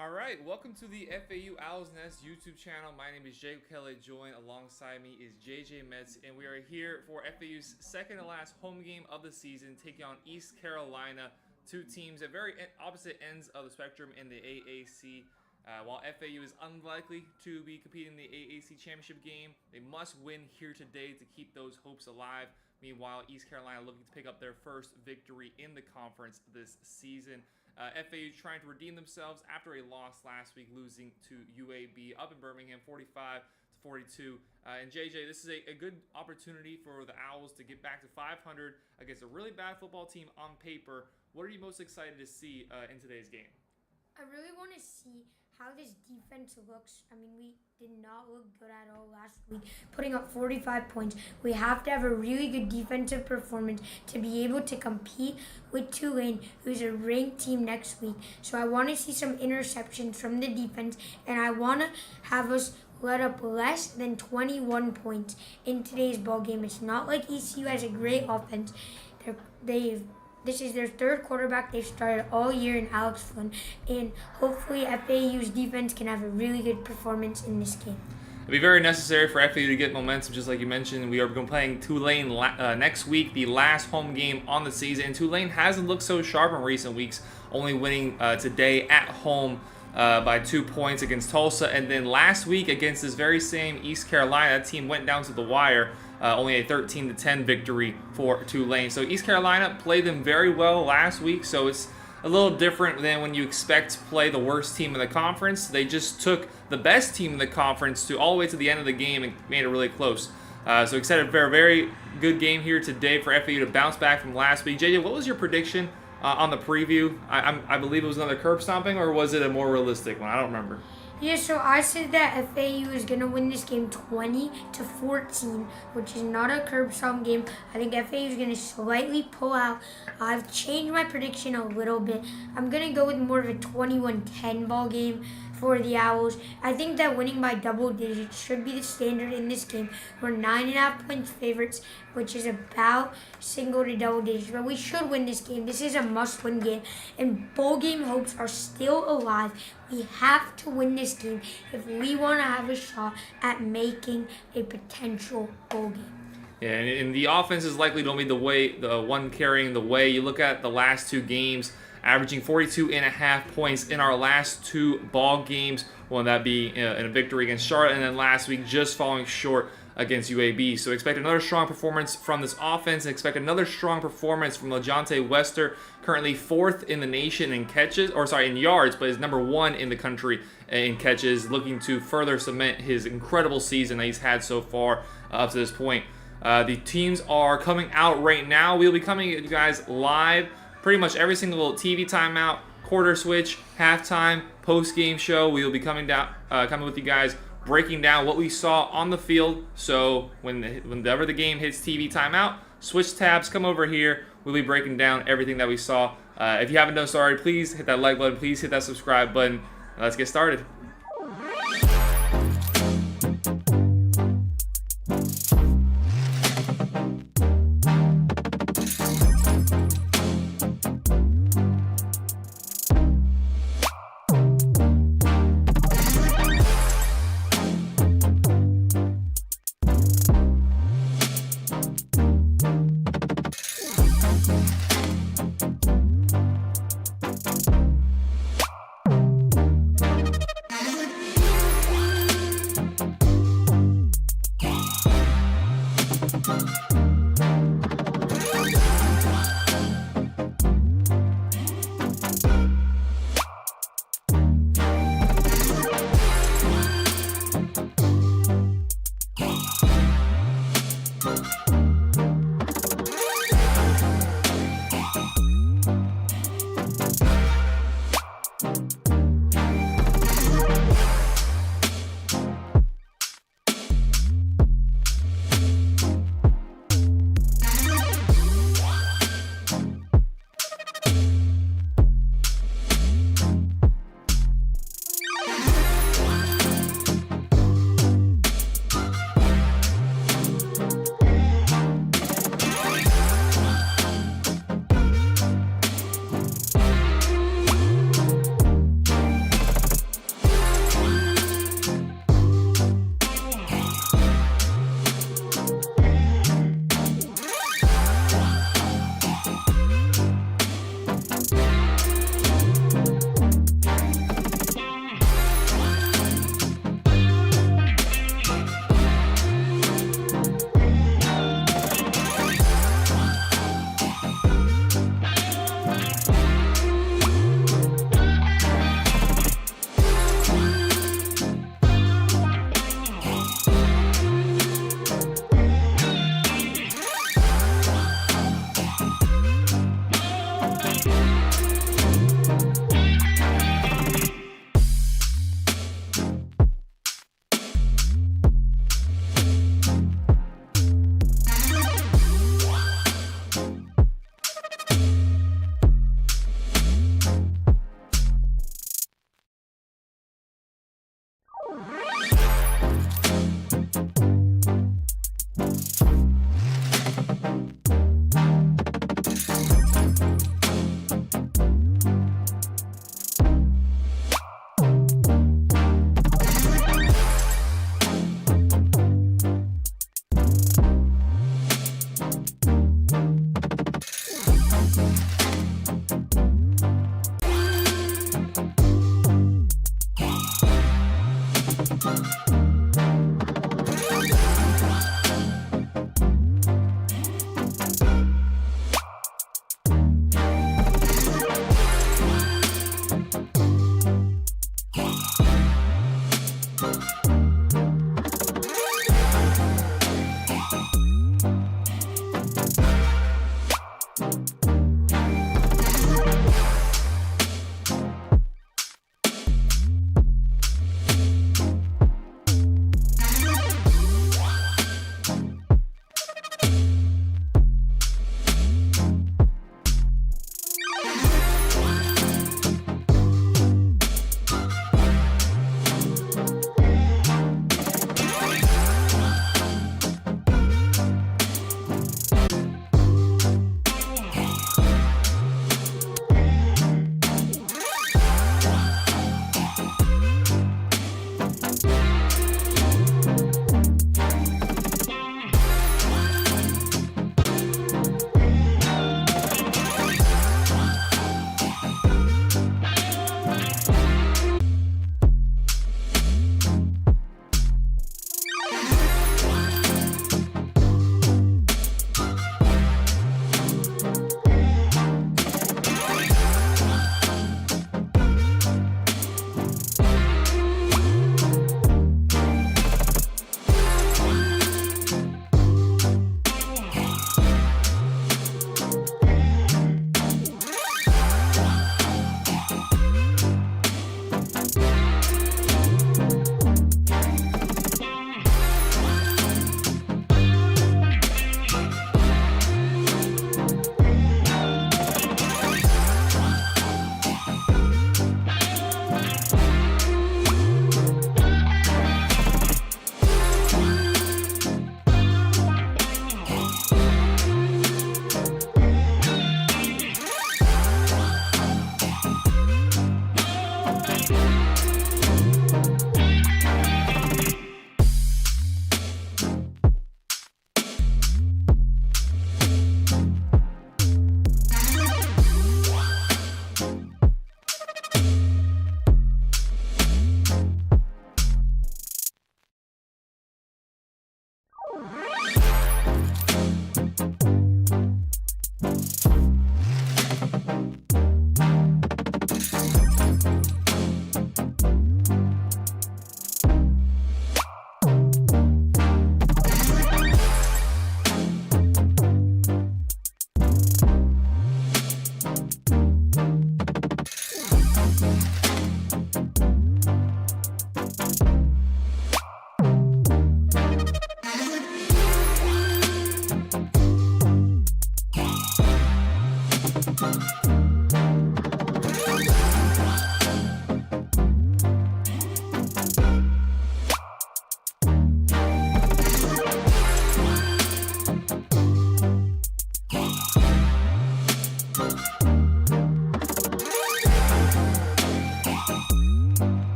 All right, welcome to the FAU Owl's Nest YouTube channel. My name is Jacob Kelly. Joined alongside me is JJ Metz, and we are here for FAU's second to last home game of the season, taking on East Carolina. Two teams at very opposite ends of the spectrum in the AAC. While FAU is unlikely to be competing in the AAC championship game, they must win here today to keep those hopes alive. Meanwhile, East Carolina looking to pick up their first victory in the conference this season. FAU trying to redeem themselves after a loss last week, losing to UAB up in Birmingham 45-42. And JJ, this is a good opportunity for the Owls to get back to 500 against a really bad football team on paper. What are you most excited to see in today's game? I really want to see how this defense looks. I mean, we did not look good at all last week, putting up 45 points. We have to have a really good defensive performance to be able to compete with Tulane, who's a ranked team next week. So I want to see some interceptions from the defense, and I want to have us let up less than 21 points in today's ball game. It's not like ECU has a great offense. This is their third quarterback they've started all year in Alex Flynn, and hopefully FAU's defense can have a really good performance in this game. It'll be very necessary for FAU to get momentum, just like you mentioned. We are going to be playing Tulane next week, the last home game on the season. And Tulane hasn't looked so sharp in recent weeks, only winning today at home by 2 points against Tulsa. And then last week against this very same East Carolina, that team went down to the wire. Only a 13-10 victory for Tulane. So East Carolina played them very well last week, so it's a little different than when you expect to play the worst team in the conference. They just took the best team in the conference to all the way to the end of the game and made it really close. So excited for a very good game here today for FAU to bounce back from last week. JJ, what was your prediction on the preview? I believe it was another curb stomping, or was it a more realistic one? I don't remember. Yeah, so I said that FAU is going to win this game 20-14, which is not a curb stomp game. I think FAU is going to slightly pull out. I've changed my prediction a little bit. I'm going to go with more of a 21-10 ball game for the Owls. I think that winning by double digits should be the standard in this game. We're 9.5 points favorites, which is about single to double digits. But we should win this game. This is a must-win game, and bowl game hopes are still alive. We have to win this game if we want to have a shot at making a potential bowl game. Yeah, and the offense is likely to be the one carrying the way. You look at the last two games, averaging 42.5 points in our last two ball games. Will that be in a victory against Charlotte, and then last week just falling short against UAB. So expect another strong performance from this offense, and expect another strong performance from LeJontay Wester, currently fourth in the nation in in yards, but is number one in the country in catches, looking to further cement his incredible season that he's had so far up to this point. The teams are coming out right now. We'll be coming to you guys live pretty much every single TV timeout, quarter switch, halftime, post-game show. We will be coming with you guys, breaking down what we saw on the field. So whenever the game hits TV timeout, switch tabs, come over here. We'll be breaking down everything that we saw. If you haven't done so already, please hit that like button. Please hit that subscribe button. Let's get started.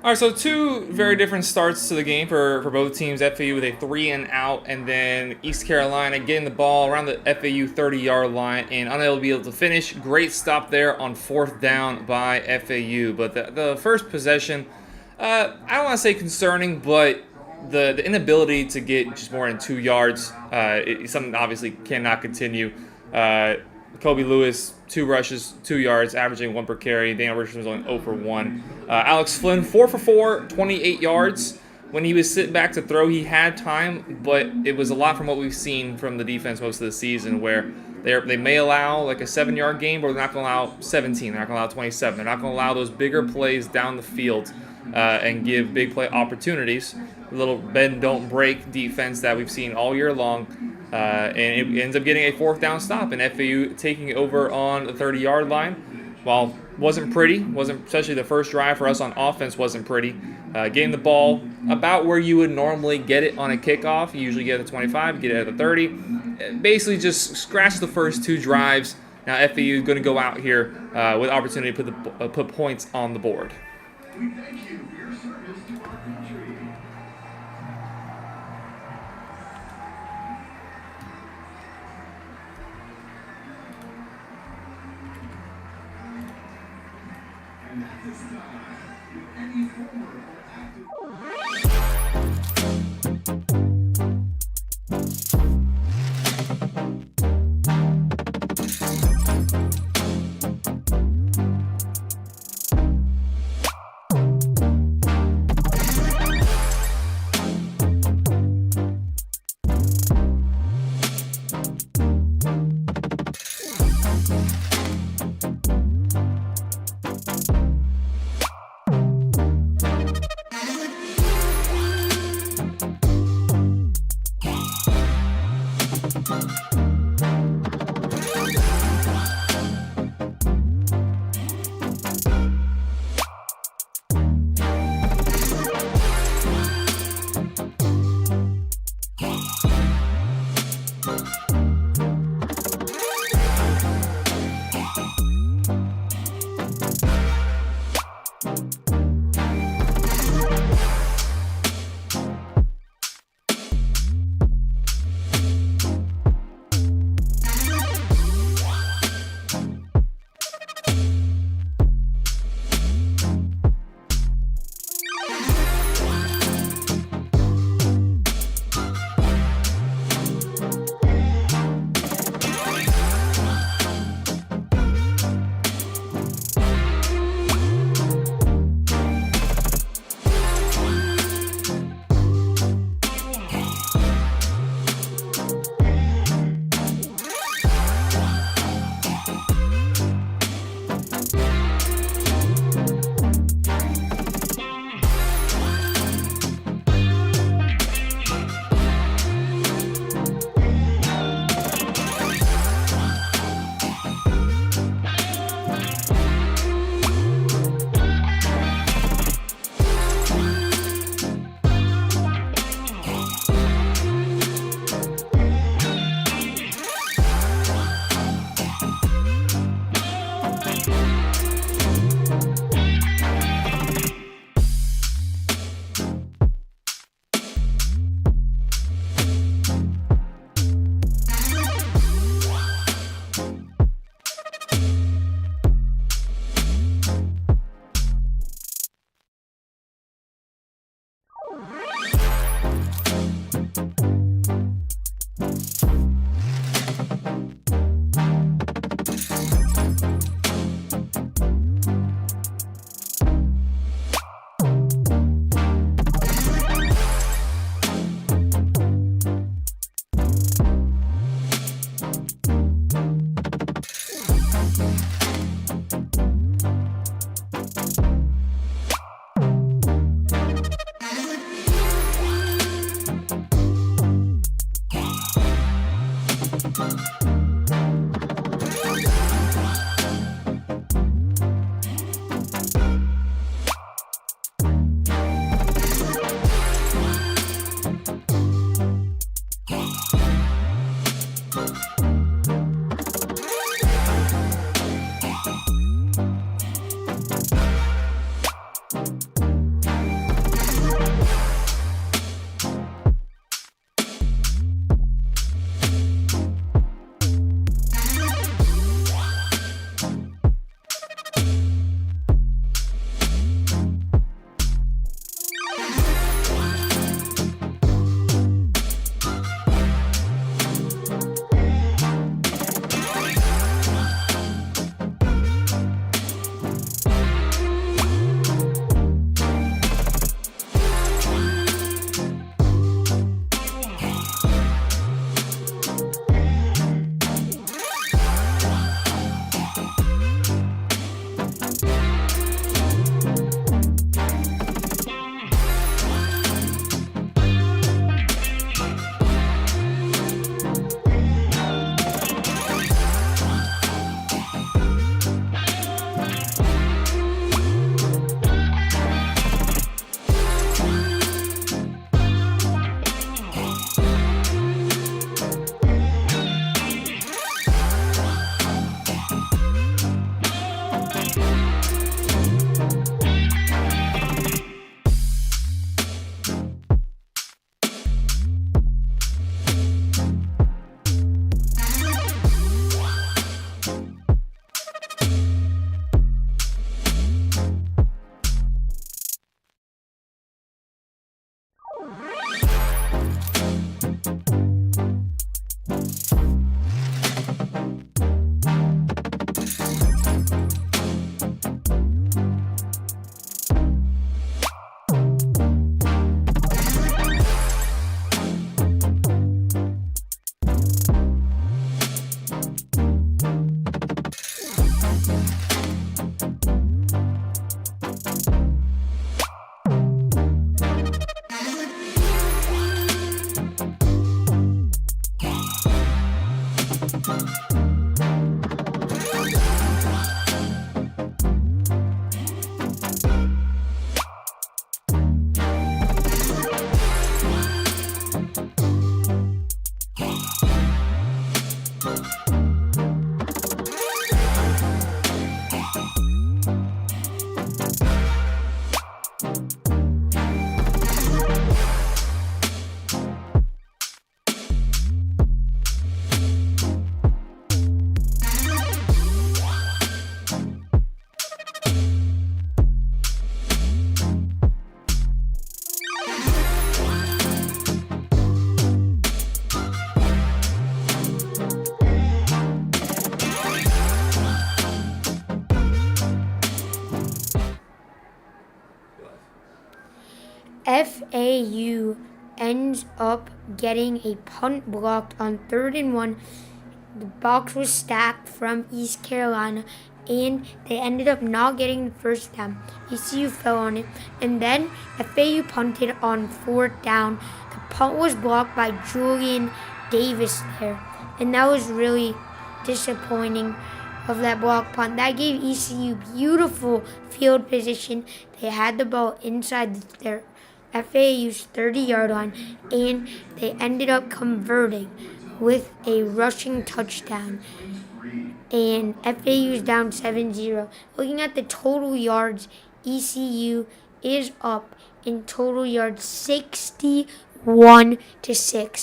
All right, so two very different starts to the game for both teams. FAU with a 3-and-out, and then East Carolina getting the ball around the FAU 30-yard line and unable to be able to finish. Great stop there on 4th down by FAU. But the first possession, I don't want to say concerning, but the inability to get just more than 2 yards is something that obviously cannot continue. Kobe Lewis, 2 rushes, 2 yards, averaging 1 per carry. Daniel Richardson was only 0 for 1. Alex Flynn, 4 for 4, 28 yards. When he was sitting back to throw, he had time, but it was a lot from what we've seen from the defense most of the season, where they may allow like a 7-yard game, but they're not going to allow 17. They're not going to allow 27. They're not going to allow those bigger plays down the field and give big play opportunities. The little bend, don't break defense that we've seen all year long. And it ends up getting a 4th down stop, and FAU taking over on the 30-yard line. While wasn't pretty, especially the first drive for us on offense wasn't pretty. Getting the ball about where you would normally get it on a kickoff. You usually get it at the 25, get it at the 30. Basically just scratch the first 2 drives. Now FAU is going to go out here with opportunity to put points on the board. We thank you for your service to our country. And at this time, with any former or active... FAU ends up getting a punt blocked on 3rd and 1. The box was stacked from East Carolina, and they ended up not getting the first down. ECU fell on it, and then FAU punted on 4th down. The punt was blocked by Julian Davis there, and that was really disappointing of that block punt. That gave ECU beautiful field position. They had the ball inside their FAU's 30-yard line, and they ended up converting with a rushing touchdown. And FAU is down 7-0. Looking at the total yards, ECU is up in total yards 61-6.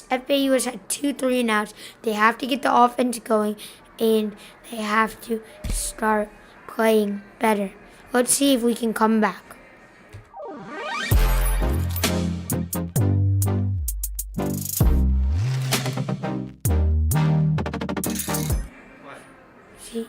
FAU has had 2 3-and-outs. They have to get the offense going, and they have to start playing better. Let's see if we can come back. See?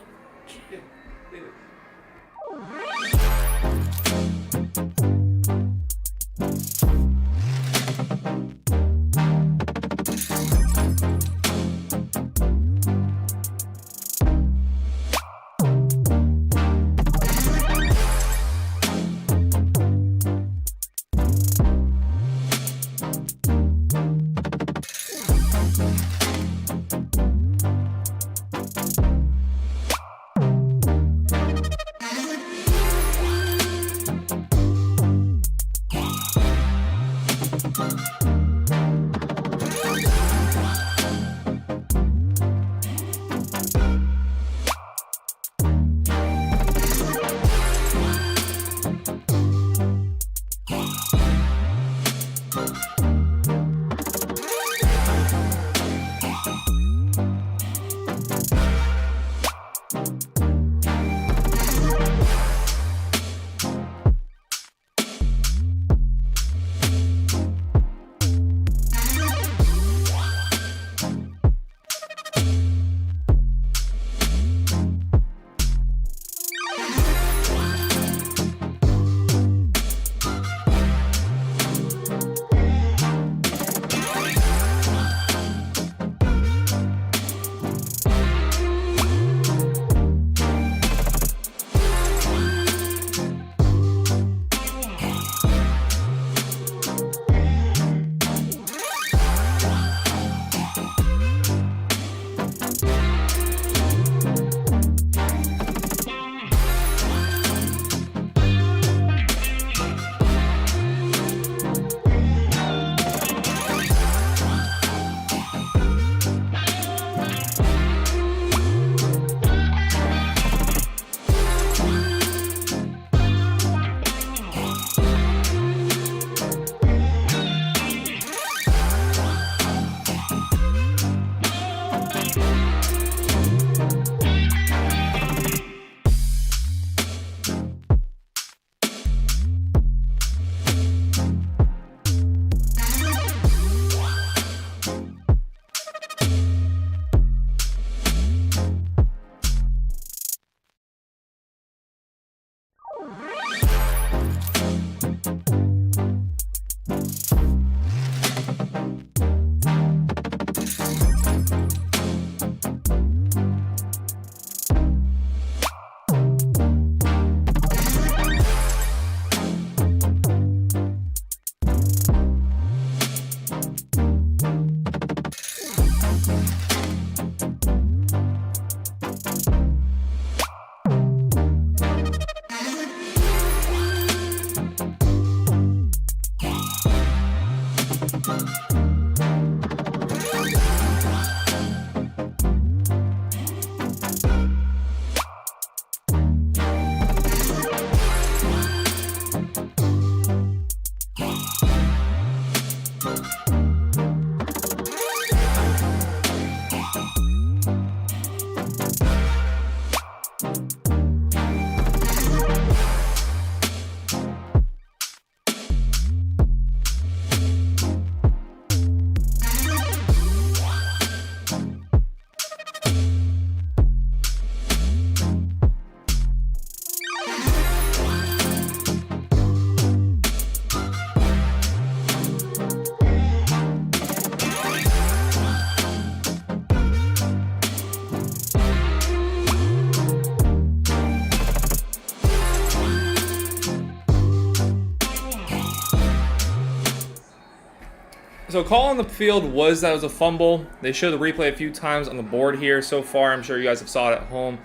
So call on the field was that it was a fumble. They showed the replay a few times on the board here so far. I'm sure you guys have saw it at home.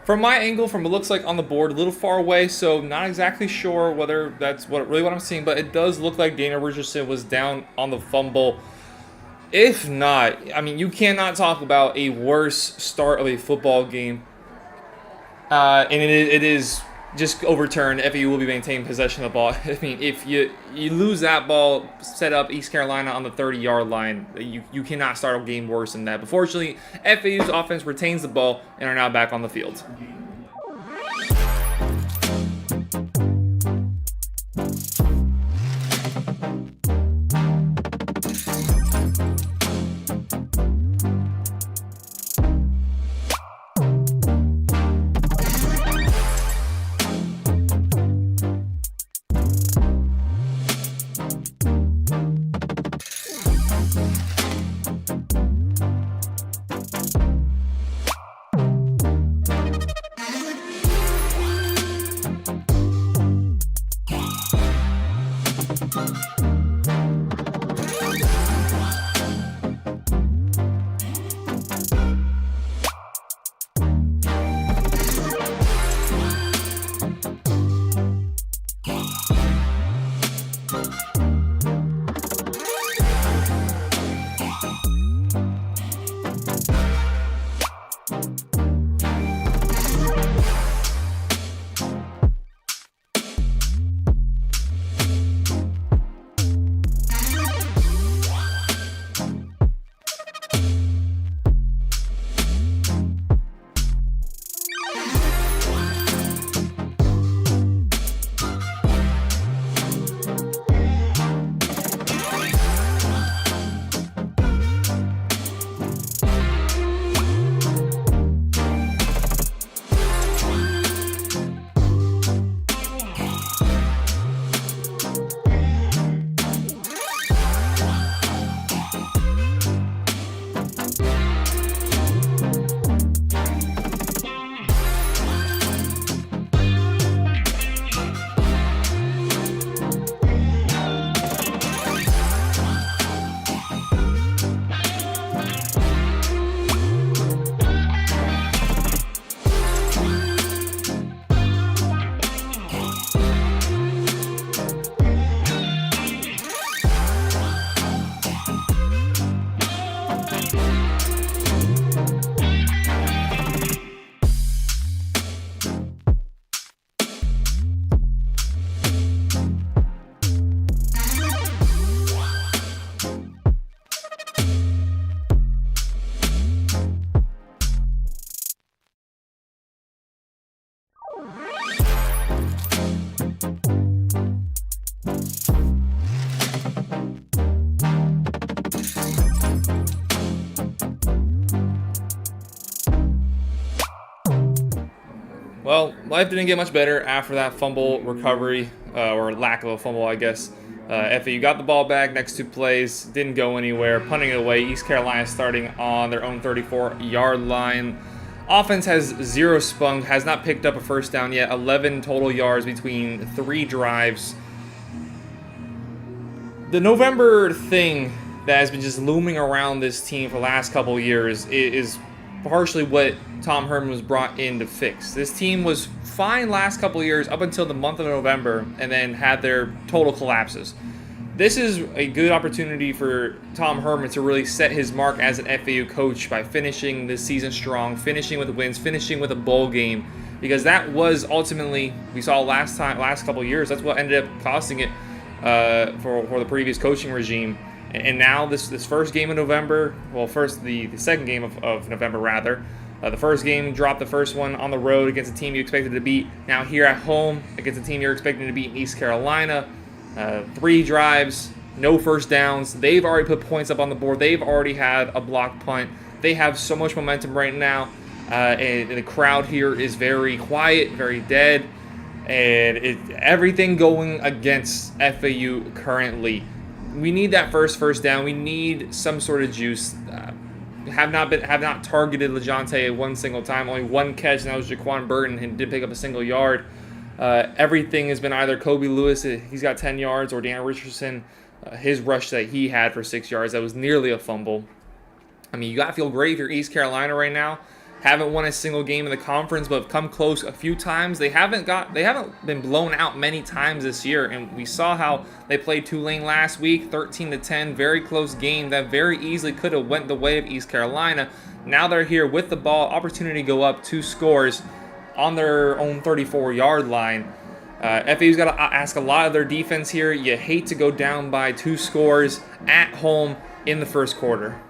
From my angle, from what looks like on the board, a little far away, so not exactly sure whether that's what I'm seeing, but it does look like Daniel Richardson was down on the fumble. If not, I mean, you cannot talk about a worse start of a football game. And it is just overturned. FAU will be maintaining possession of the ball. I mean, if you lose that ball, set up East Carolina on the 30-yard line, you cannot start a game worse than that. But fortunately, FAU's offense retains the ball and are now back on the field. Well, life didn't get much better after that fumble recovery, or lack of a fumble, I guess. FAU got the ball back, next 2 plays, didn't go anywhere, punting it away. East Carolina starting on their own 34-yard line. Offense has 0 spunk, has not picked up a first down yet, 11 total yards between 3 drives. The November thing that has been just looming around this team for the last couple of years is partially what Tom Herman was brought in to fix. This team was fine last couple of years up until the month of November and then had their total collapses. This is a good opportunity for Tom Herman to really set his mark as an FAU coach by finishing this season strong, finishing with wins, finishing with a bowl game, because that was ultimately, we saw last couple of years, that's what ended up costing it for the previous coaching regime. And now this first game of November, well, first the second game of November rather, the first game dropped the first one on the road against a team you expected to beat. Now here at home against a team you're expecting to beat in East Carolina. 3 drives, no first downs. They've already put points up on the board. They've already had a blocked punt. They have so much momentum right now. And the crowd here is very quiet, very dead. And everything going against FAU currently. We need that first down. We need some sort of juice. Have not targeted LeJohntay one single time. Only 1 catch, and that was Jaquan Burton, and did pick up a single yard. Everything has been either Kobe Lewis, he's got 10 yards, or Dan Richardson, his rush that he had for 6 yards. That was nearly a fumble. I mean, you got to feel great if you're East Carolina right now. Haven't won a single game in the conference, but have come close a few times. They haven't been blown out many times this year, and we saw how they played Tulane last week, 13-10, very close game that very easily could have went the way of East Carolina. Now they're here with the ball, opportunity to go up 2 scores on their own 34-yard line. FAU's got to ask a lot of their defense here. You hate to go down by 2 scores at home in the first quarter.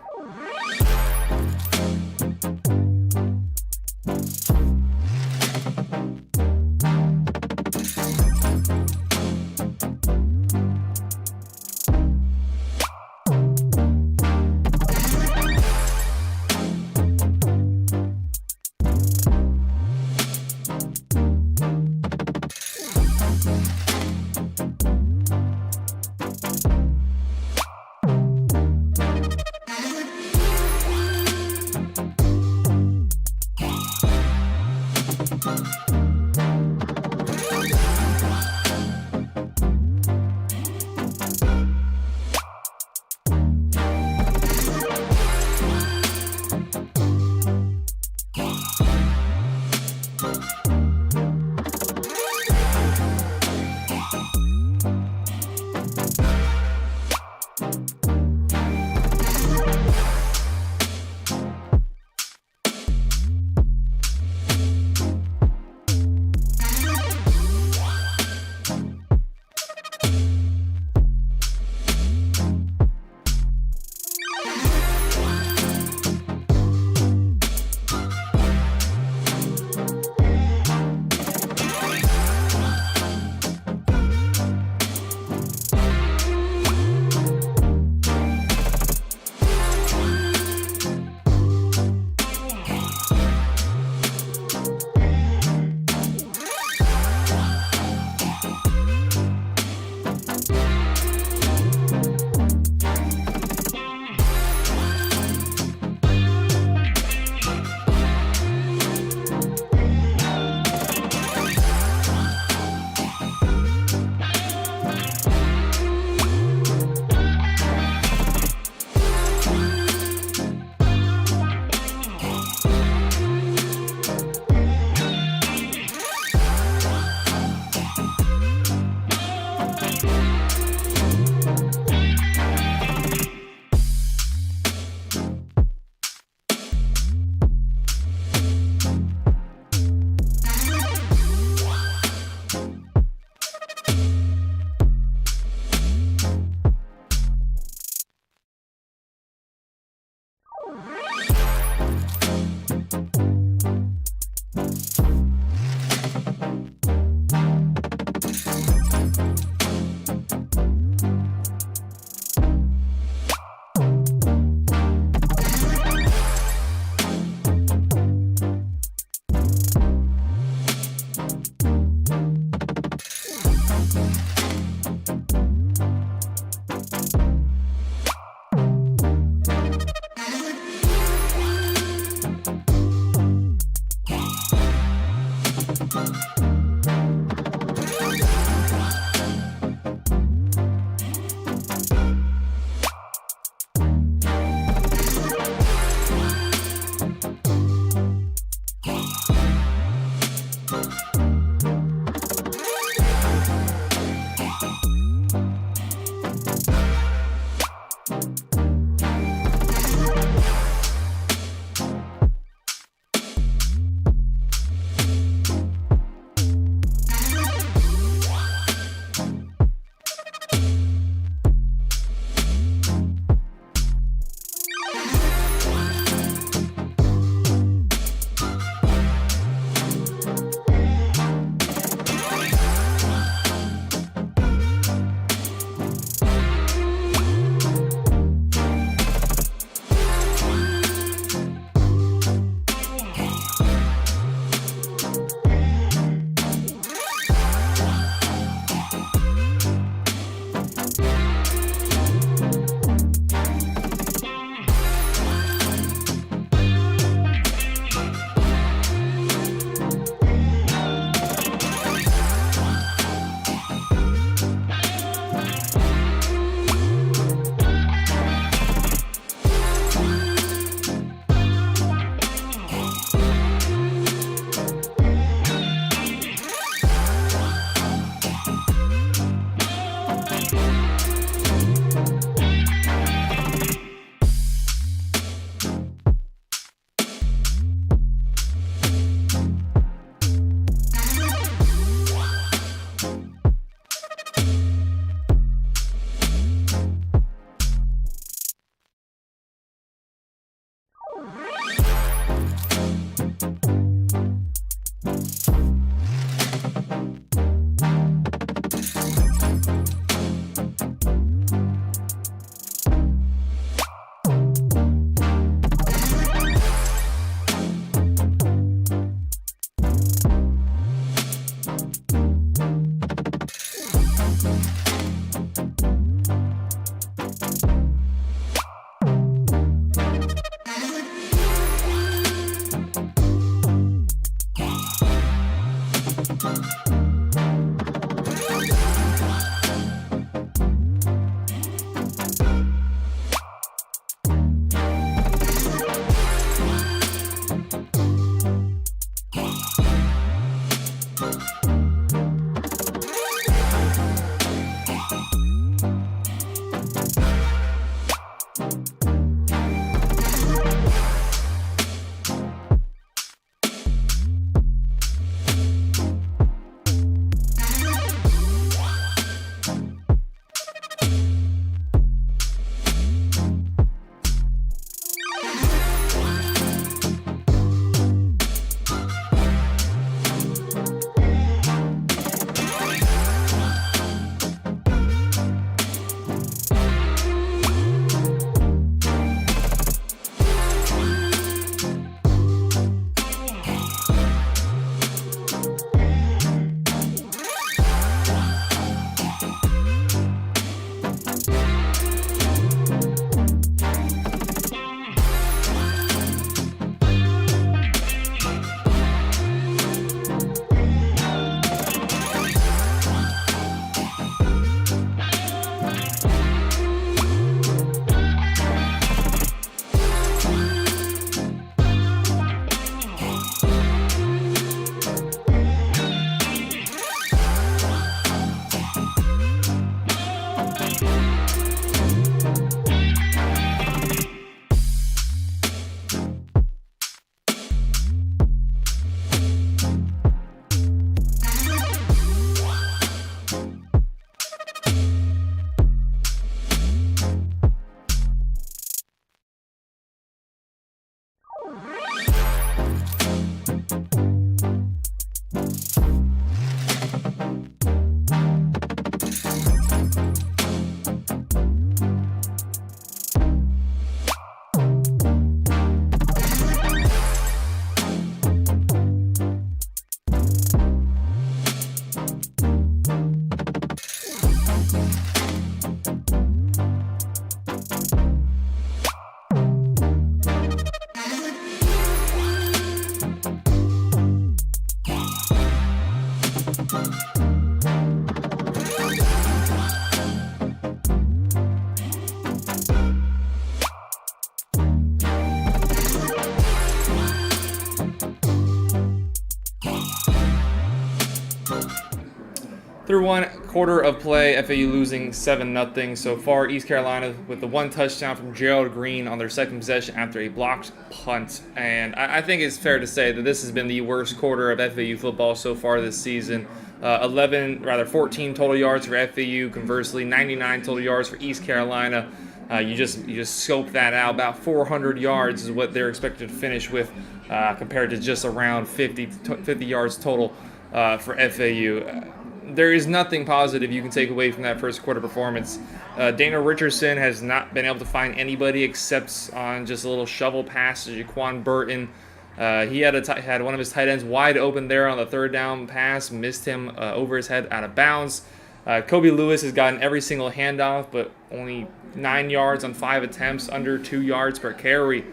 Through one quarter of play, FAU losing 7-0 so far. East Carolina with the one touchdown from Gerald Green on their second possession after a blocked punt. And I think it's fair to say that this has been the worst quarter of FAU football so far this season. 14 total yards for FAU. Conversely, 99 total yards for East Carolina. You just scope that out. About 400 yards is what they're expected to finish with, compared to just around 50 yards total for FAU. There is nothing positive you can take away from that first quarter performance. Dana Richardson has not been able to find anybody except on just a little shovel pass to Jaquan Burton. He had one of his tight ends wide open there on the third down pass, missed him over his head out of bounds. Kobe Lewis has gotten every single handoff, but only 9 yards on 5 attempts, under 2 yards per carry.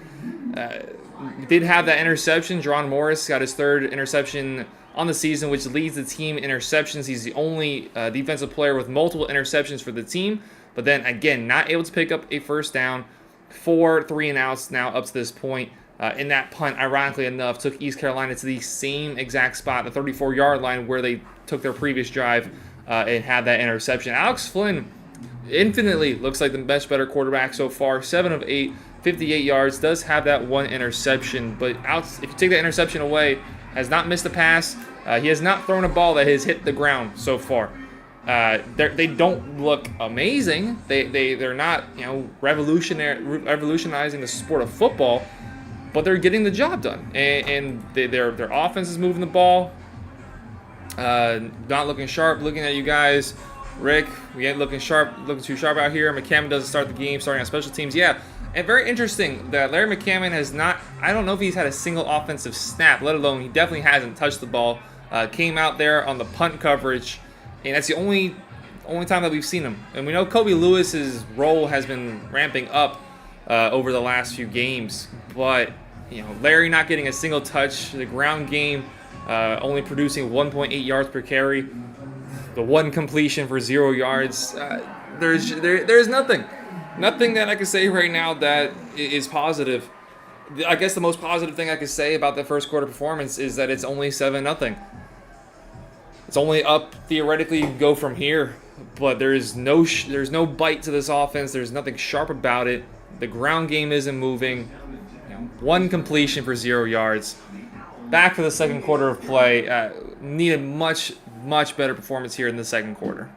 Did have that interception. Jerron Morris got his third interception on the season, which leads the team in interceptions. He's the only defensive player with multiple interceptions for the team, but then again, not able to pick up a first down. 4 3-and-outs now up to this point. In that punt, ironically enough, took East Carolina to the same exact spot, the 34-yard line where they took their previous drive and had that interception. Alex Flynn infinitely looks like the better quarterback so far. 7 of 8, 58 yards, does have that one interception, but if you take that interception away, has not missed a pass. He has not thrown a ball that has hit the ground so far. They don't look amazing. They're not revolutionizing the sport of football, but they're getting the job done. And their offense is moving the ball. Not looking sharp. Looking at you guys, Rick, we ain't looking too sharp out here. McCammon doesn't start the game, starting on special teams. Yeah. And very interesting that Larry McCammon has not, I don't know if he's had a single offensive snap, let alone he definitely hasn't touched the ball. Came out there on the punt coverage, and that's the only time that we've seen him. And we know Kobe Lewis's role has been ramping up over the last few games, but Larry not getting a single touch, the ground game only producing 1.8 yards per carry, the one completion for 0 yards. There's nothing that I can say right now that is positive. I guess the most positive thing I can say about the first quarter performance is that it's only 7-0. It's only up theoretically. You can go from here, but there's no bite to this offense. There's nothing sharp about it. The ground game isn't moving. One completion for 0 yards. Back for the second quarter of play. Needed much better performance here in the second quarter.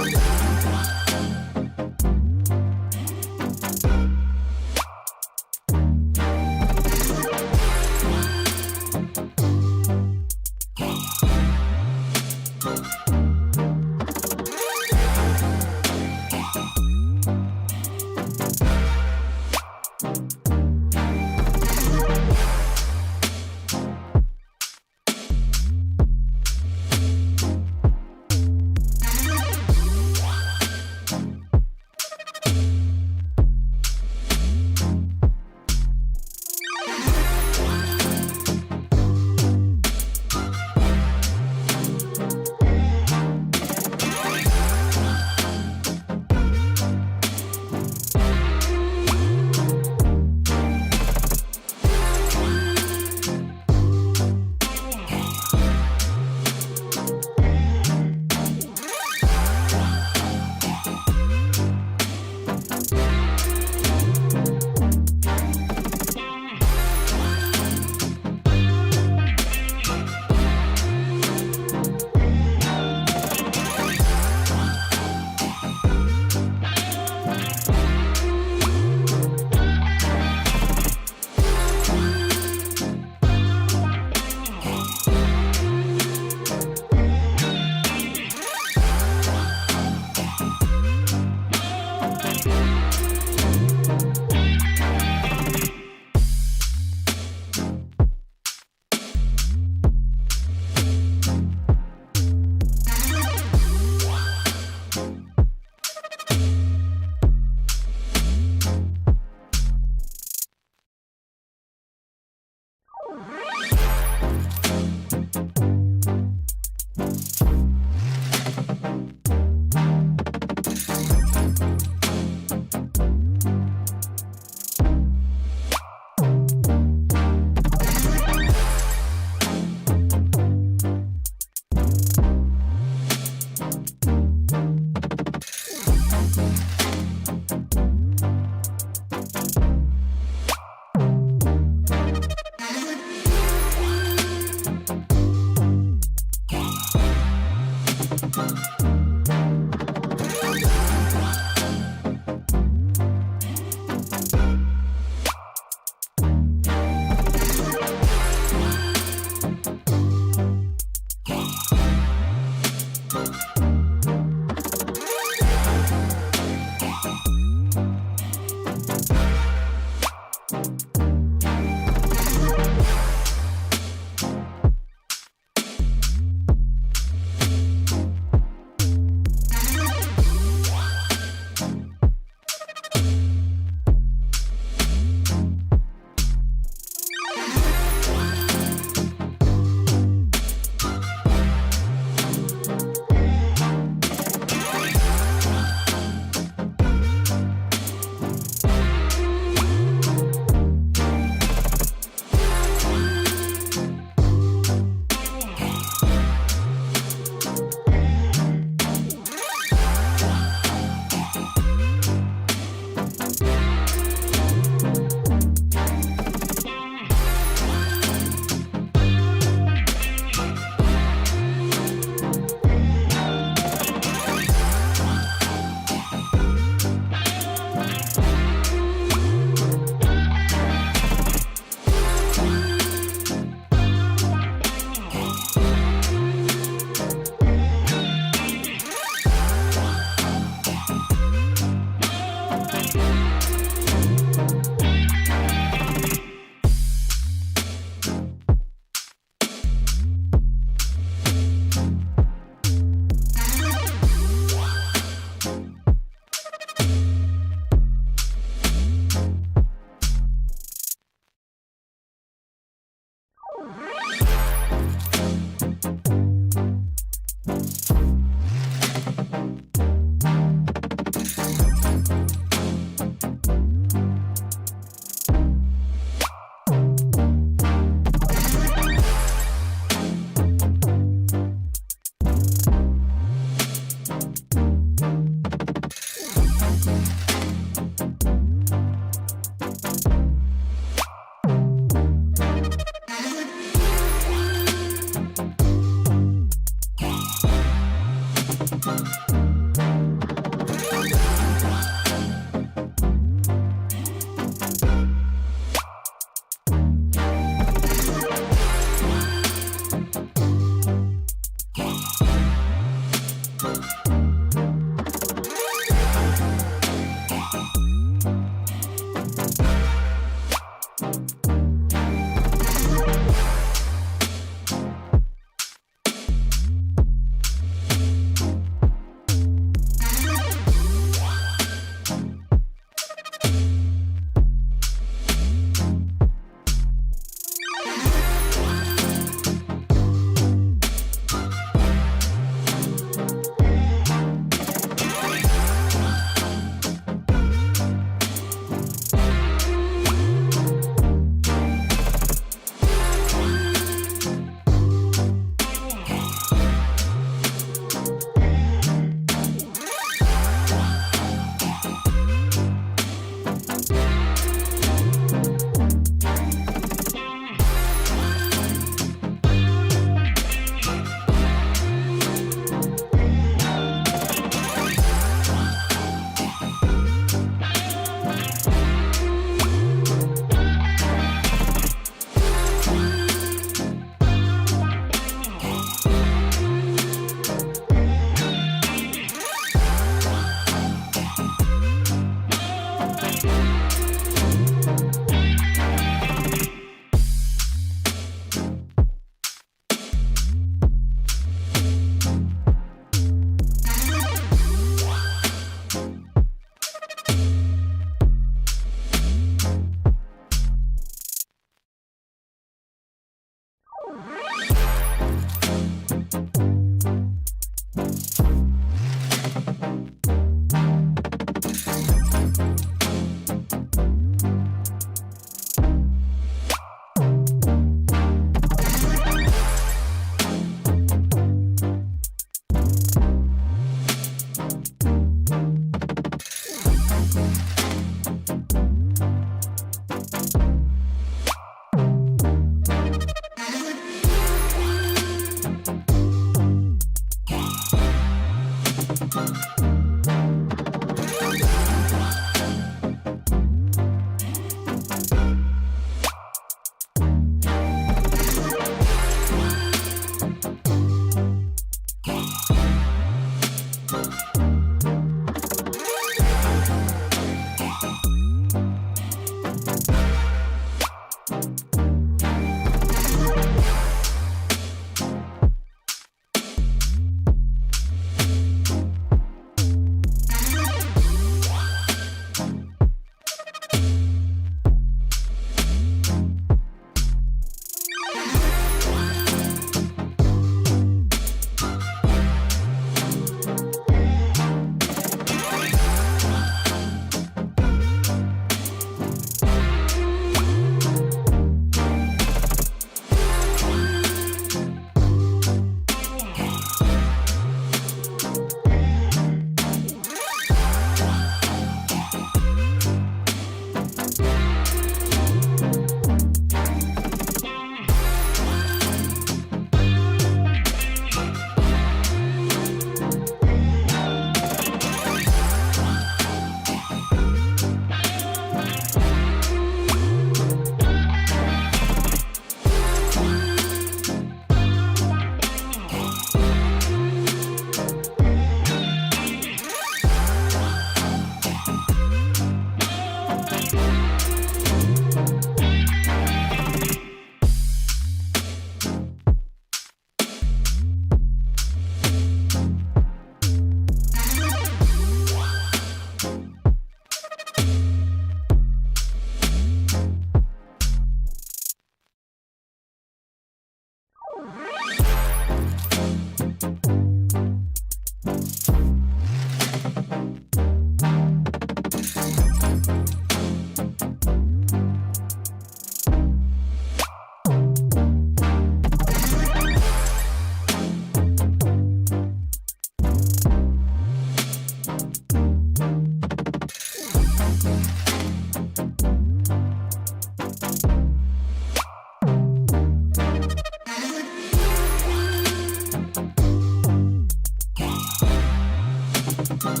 Field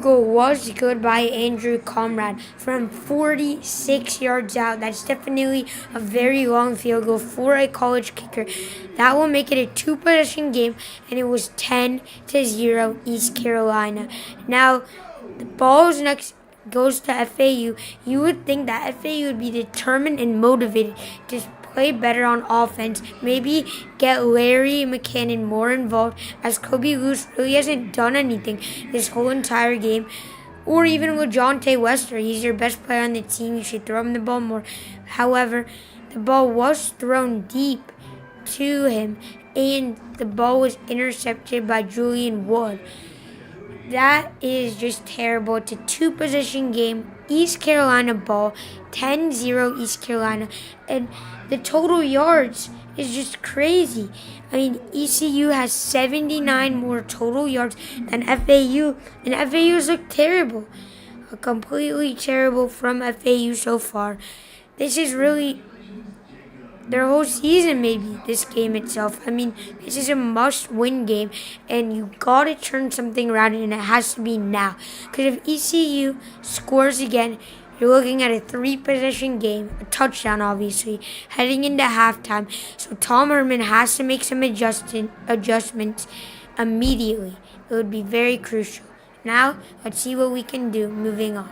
goal was good by Andrew Comrade from 46 yards out. That's definitely a very long field goal for a college kicker. That will make it a two-possession game, and it was 10-0 East Carolina. Now, the ball's next goes to FAU. You would think that FAU would be determined and motivated to play better on offense, maybe get Larry McCannon more involved, as Kobe Luce really hasn't done anything this whole entire game. Or even LaJohntay Wester, he's your best player on the team, you should throw him the ball more. However, the ball was thrown deep to him, and the ball was intercepted by Julian Wood. That is just terrible. It's a two-possession game. East Carolina ball, 10-0 East Carolina. And the total yards is just crazy. I mean, ECU has 79 more total yards than FAU, and FAU's look terrible. Completely terrible from FAU so far. This is really their whole season, maybe, this game itself. I mean, this is a must-win game, and you got to turn something around, and it has to be now. Because if ECU scores again, you're looking at a three-possession game, a touchdown, obviously, heading into halftime. So Tom Herman has to make some adjustments immediately. It would be very crucial. Now, let's see what we can do moving on.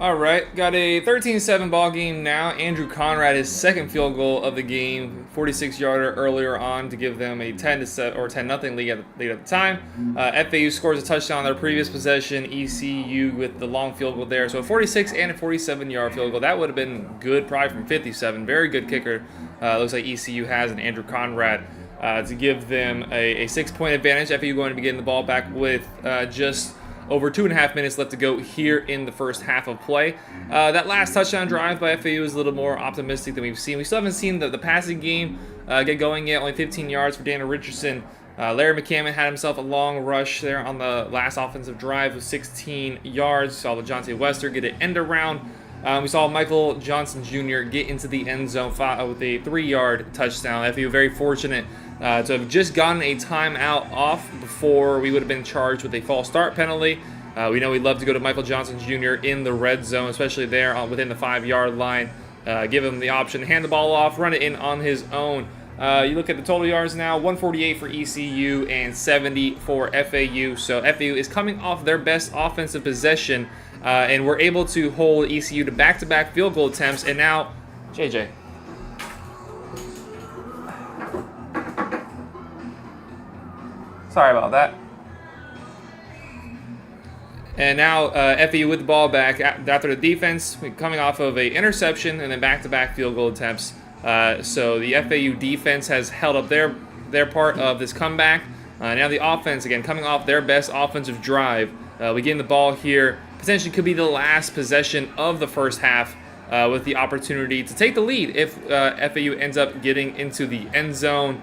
All right, got a 13-7 ball game now. Andrew Conrad, his second field goal of the game, 46-yarder earlier on to give them a 10-7 or 10-0 lead at the time. FAU scores a touchdown on their previous possession. ECU with the long field goal there. So a 46 and a 47-yard field goal. That would have been good, probably from 57. Very good kicker. Looks like ECU has an Andrew Conrad to give them a 6-point advantage. FAU going to be getting the ball back with just over 2.5 minutes left to go here in the first half of play. That last touchdown drive by FAU is a little more optimistic than we've seen. We still haven't seen the passing game get going yet. Only 15 yards for Daniel Richardson. Larry McCammon had himself a long rush there on the last offensive drive with 16 yards. Saw LeJontay Wester get an end around. We saw Michael Johnson Jr. get into the end zone with a 3-yard touchdown. FAU very fortunate to have just gotten a timeout off before we would have been charged with a false start penalty. We know we'd love to go to Michael Johnson Jr. in the red zone, especially there within the 5-yard line. Give him the option to hand the ball off, run it in on his own. You look at the total yards now, 148 for ECU and 70 for FAU. So FAU is coming off their best offensive possession, and we're able to hold ECU to back-to-back field goal attempts. And now, JJ. Sorry about that. And now FAU with the ball back after the defense coming off of an interception and then back-to-back field goal attempts. So the FAU defense has held up their part of this comeback. Now the offense, again, coming off their best offensive drive. We get in the ball here. Potentially could be the last possession of the first half with the opportunity to take the lead if FAU ends up getting into the end zone.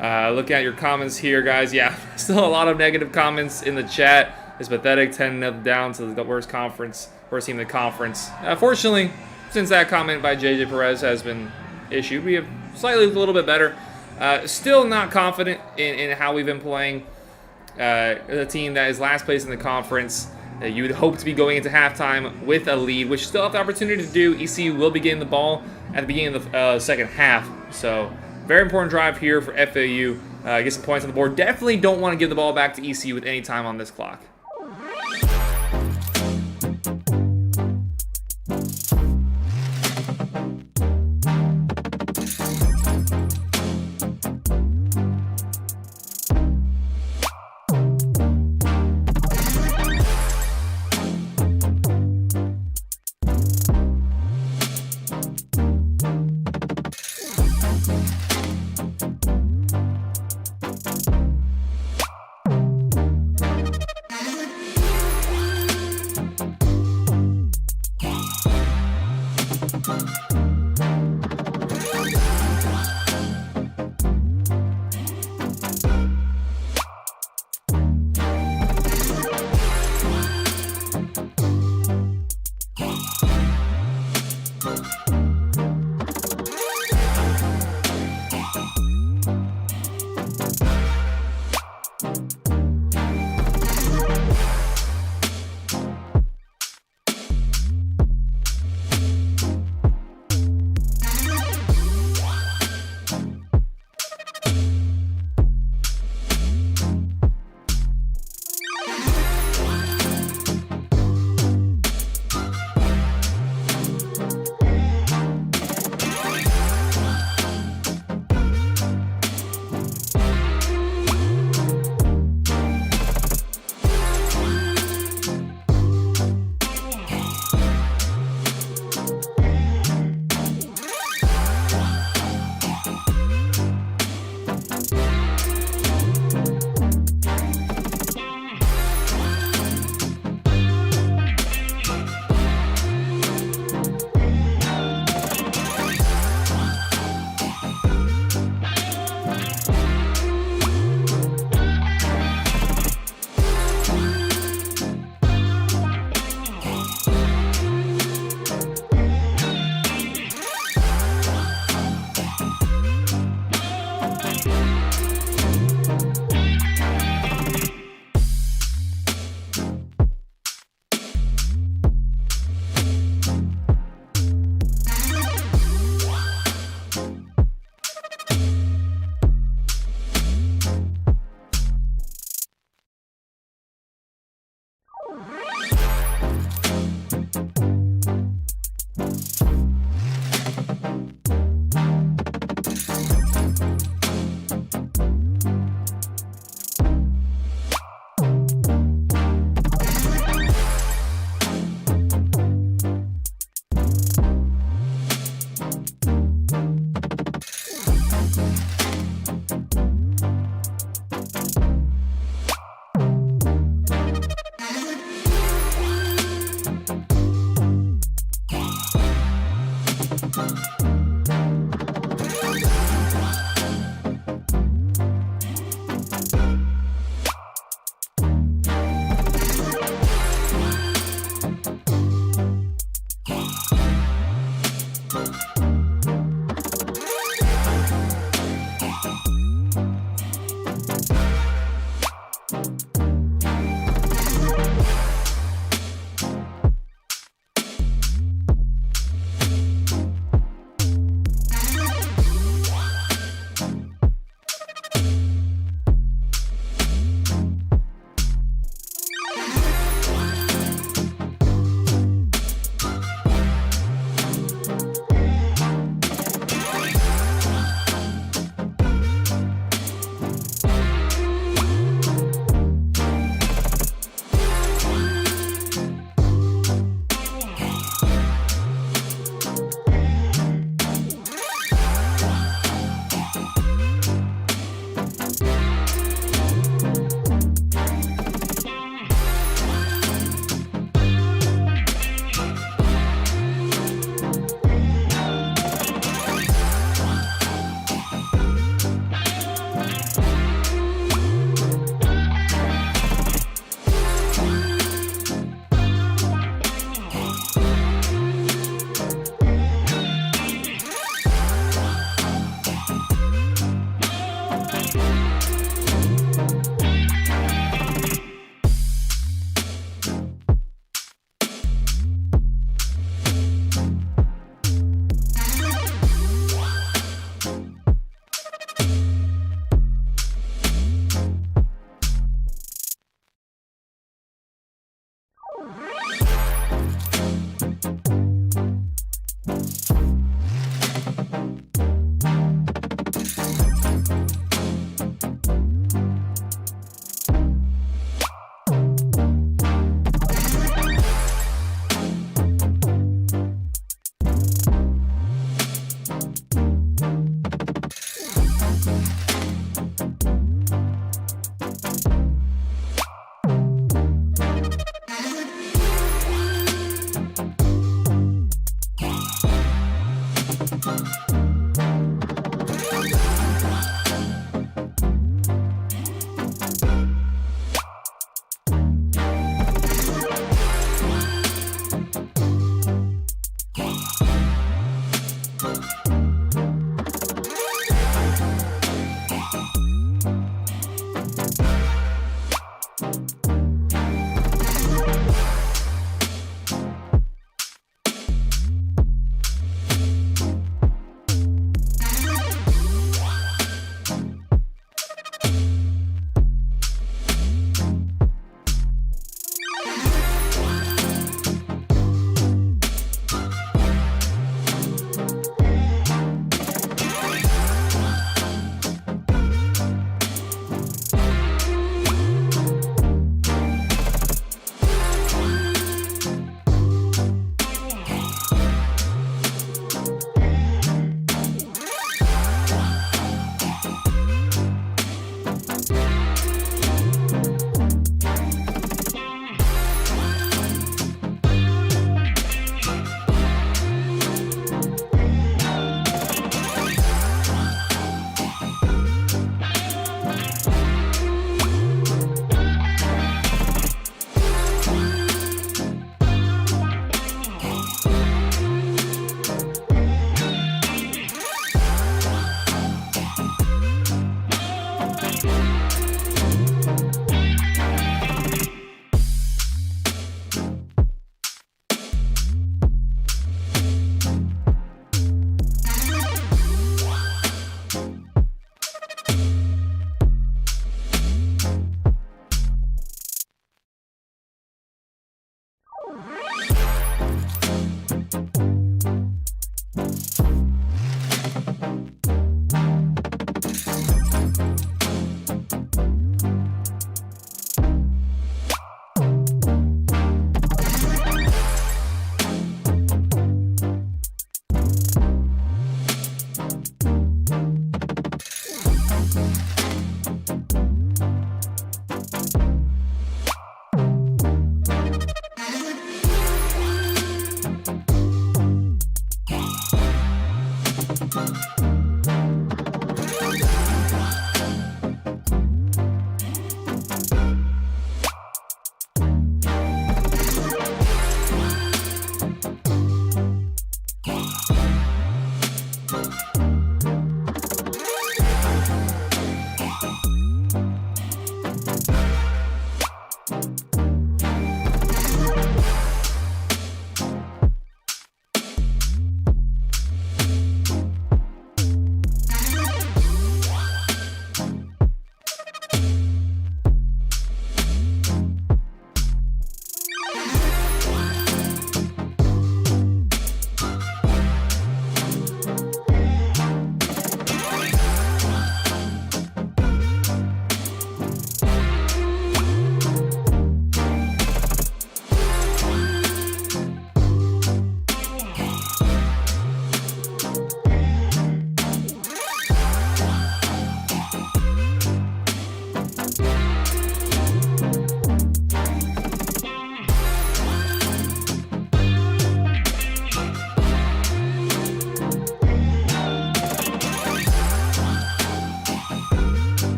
Look at your comments here, guys. Yeah, still a lot of negative comments in the chat. It's pathetic, 10-0 down to the worst team in the conference. Fortunately, since that comment by JJ Perez has been issued, we have slightly a little bit better. Still not confident in how we've been playing. A team that is last place in the conference. You would hope to be going into halftime with a lead, which you still have the opportunity to do. ECU will be getting the ball at the beginning of the second half. So, very important drive here for FAU. Get some points on the board. Definitely don't want to give the ball back to ECU with any time on this clock.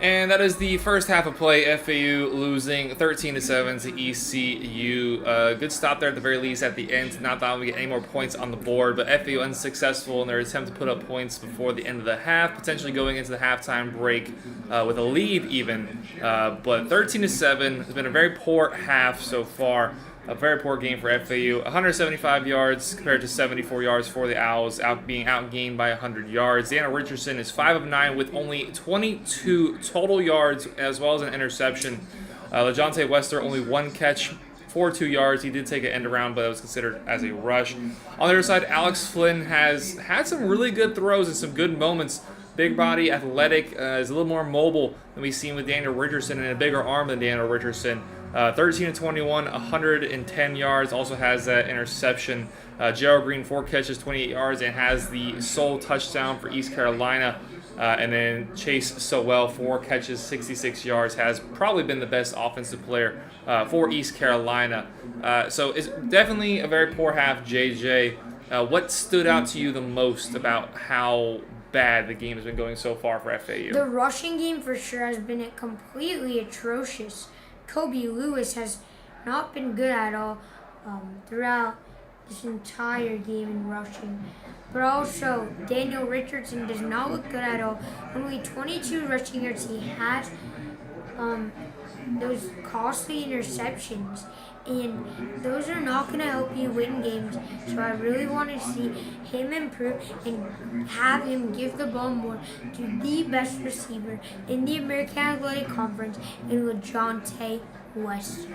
And that is the first half of play. FAU losing 13-7 to ECU. Good stop there at the very least at the end. Not that we get any more points on the board, but FAU unsuccessful in their attempt to put up points before the end of the half, potentially going into the halftime break with a lead even. But 13-7 has been a very poor half so far. A very poor game for FAU. 175 yards compared to 74 yards for the Owls, being outgained by 100 yards. Daniel Richardson is 5 of 9 with only 22 total yards as well as an interception. LaJohntay Wester only 1 catch for 2 yards. He did take an end around, but it was considered as a rush. On the other side, Alex Flynn has had some really good throws and some good moments. Big body, athletic, is a little more mobile than we've seen with Daniel Richardson, and a bigger arm than Daniel Richardson. 13-21, 110 yards, also has that interception. Gerald Green, 4 catches, 28 yards, and has the sole touchdown for East Carolina. And then Chase Sowell, 4 catches, 66 yards, has probably been the best offensive player for East Carolina. So it's definitely a very poor half, JJ. What stood out to you the most about how bad the game has been going so far for FAU? The rushing game for sure has been completely atrocious. Kobe Lewis has not been good at all throughout this entire game in rushing. But also, Daniel Richardson does not look good at all. Only 22 rushing yards. He has those costly interceptions, and those are not going to help you win games. So I really want to see him improve and have him give the ball more to the best receiver in the American Athletic Conference, in LaJohntay Wester.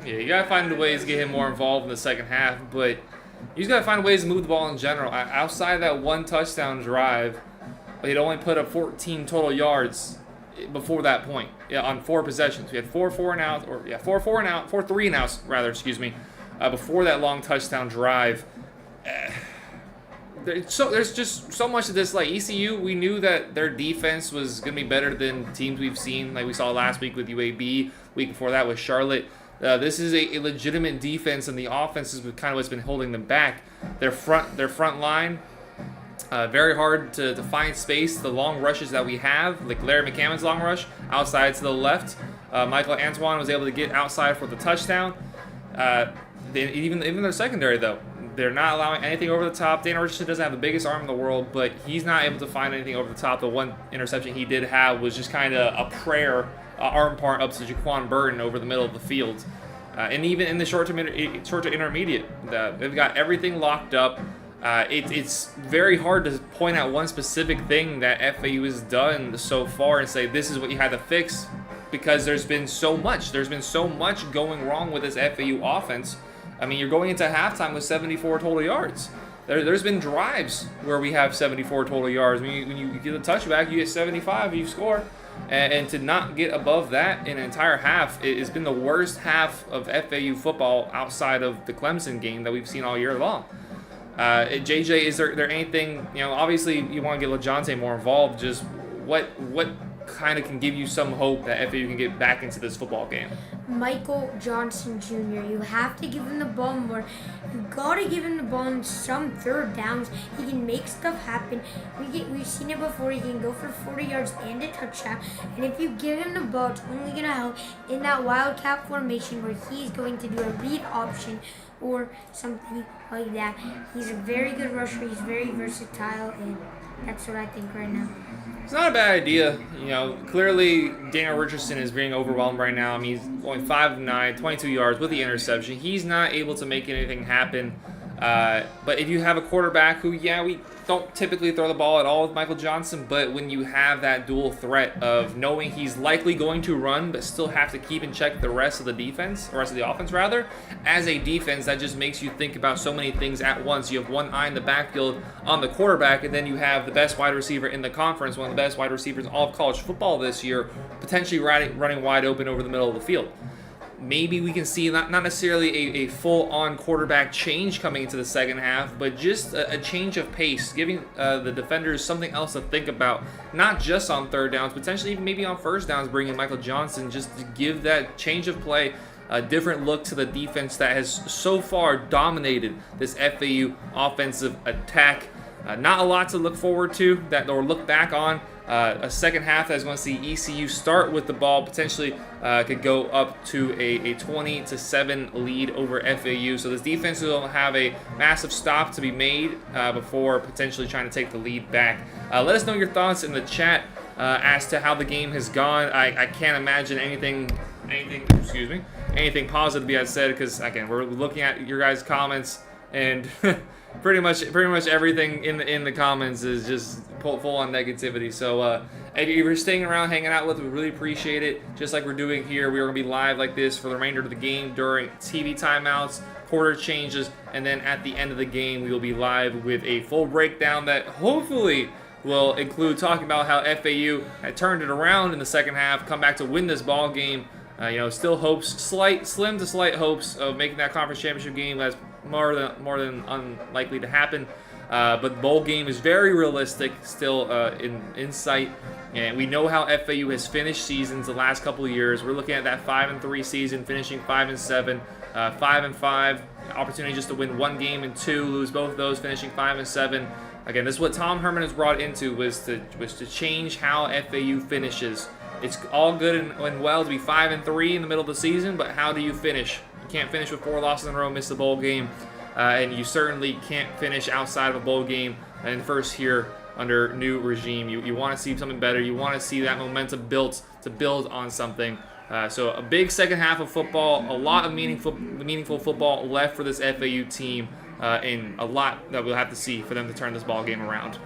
Yeah, you got to find ways to get him more involved in the second half, but you just got to find ways to move the ball in general. Outside of that 1 touchdown drive, he'd only put up 14 total yards before that point, on 4 possessions. We had 4 and outs, or 4 3 and outs rather, before that long touchdown drive. There's just so much of this. Like ECU, we knew that their defense was going to be better than teams we've seen, like we saw last week with UAB, week before that with Charlotte. This is a legitimate defense, and the offense is kind of what's been holding them back. Their front line, very hard to find space. The long rushes that we have, like Larry McCammon's long rush, outside to the left. Michael Antoine was able to get outside for the touchdown. Even their secondary, though, they're not allowing anything over the top. Daniel Richardson doesn't have the biggest arm in the world, but he's not able to find anything over the top. The 1 interception he did have was just kind of a prayer, arm part up to Jaquan Burton over the middle of the field. And even in the short to intermediate, they've got everything locked up. It's very hard to point out one specific thing that FAU has done so far and say this is what you had to fix, because there's been so much. There's been so much going wrong with this FAU offense. I mean, you're going into halftime with 74 total yards. There's been drives where we have 74 total yards. When you get a touchback, you get 75, you score. And to not get above that in an entire half, it's been the worst half of FAU football outside of the Clemson game that we've seen all year long. JJ, is there anything, obviously you want to get LaJohntay more involved, just what kind of can give you some hope that FAU can get back into this football game? Michael Johnson Jr. You have to give him the ball more. You gotta give him the ball in some third downs. He can make stuff happen. We've seen it before. He can go for 40 yards and a touchdown. And if you give him the ball, it's only gonna help in that wildcat formation where he's going to do a read option or something like that. He's a very good rusher. He's very versatile, and that's what I think right now. It's not a bad idea. Clearly Daniel Richardson is being overwhelmed right now. I mean, he's only 5 of 9, 22 yards with the interception. He's not able to make anything happen. But if you have a quarterback who, we don't typically throw the ball at all with Michael Johnson, but when you have that dual threat of knowing he's likely going to run but still have to keep in check the rest of the offense, as a defense, that just makes you think about so many things at once. You have one eye in the backfield on the quarterback, and then you have the best wide receiver in the conference, one of the best wide receivers in all of college football this year, potentially running wide open over the middle of the field. Maybe we can see not necessarily a full-on quarterback change coming into the second half, but just a change of pace, giving the defenders something else to think about, not just on third downs, potentially even maybe on first downs, bringing Michael Johnson just to give that change of play, a different look to the defense that has so far dominated this FAU offensive attack. Not a lot to look forward to or look back on. A second half that's going to see ECU start with the ball, potentially could go up to a 20-7 lead over FAU. So this defense will have a massive stop to be made before potentially trying to take the lead back. Let us know your thoughts in the chat as to how the game has gone. I can't imagine anything positive to be said, because again, we're looking at your guys' comments, and pretty much everything in the comments is just full on negativity. So if you're staying around, hanging out with us, we really appreciate it. Just like we're doing here, we're going to be live like this for the remainder of the game during TV timeouts, quarter changes, and then at the end of the game, we will be live with a full breakdown that hopefully will include talking about how FAU had turned it around in the second half, come back to win this ball game. Still hopes, slim to slight hopes of making that conference championship game. That's more than unlikely to happen. But the bowl game is very realistic, still in sight. And we know how FAU has finished seasons the last couple of years. We're looking at that 5-3 season, finishing 5-7, 5-5. Opportunity just to win one game and two, lose both of those, finishing 5-7. Again, this is what Tom Herman has brought into was to change how FAU finishes. It's all good and well to be 5-3 in the middle of the season, but how do you finish? You can't finish with 4 losses in a row, miss the bowl game, and you certainly can't finish outside of a bowl game in first here under new regime. You want to see something better. You want to see that momentum built to build on something. So a big second half of football, a lot of meaningful football left for this FAU team, and a lot that we'll have to see for them to turn this ball game around.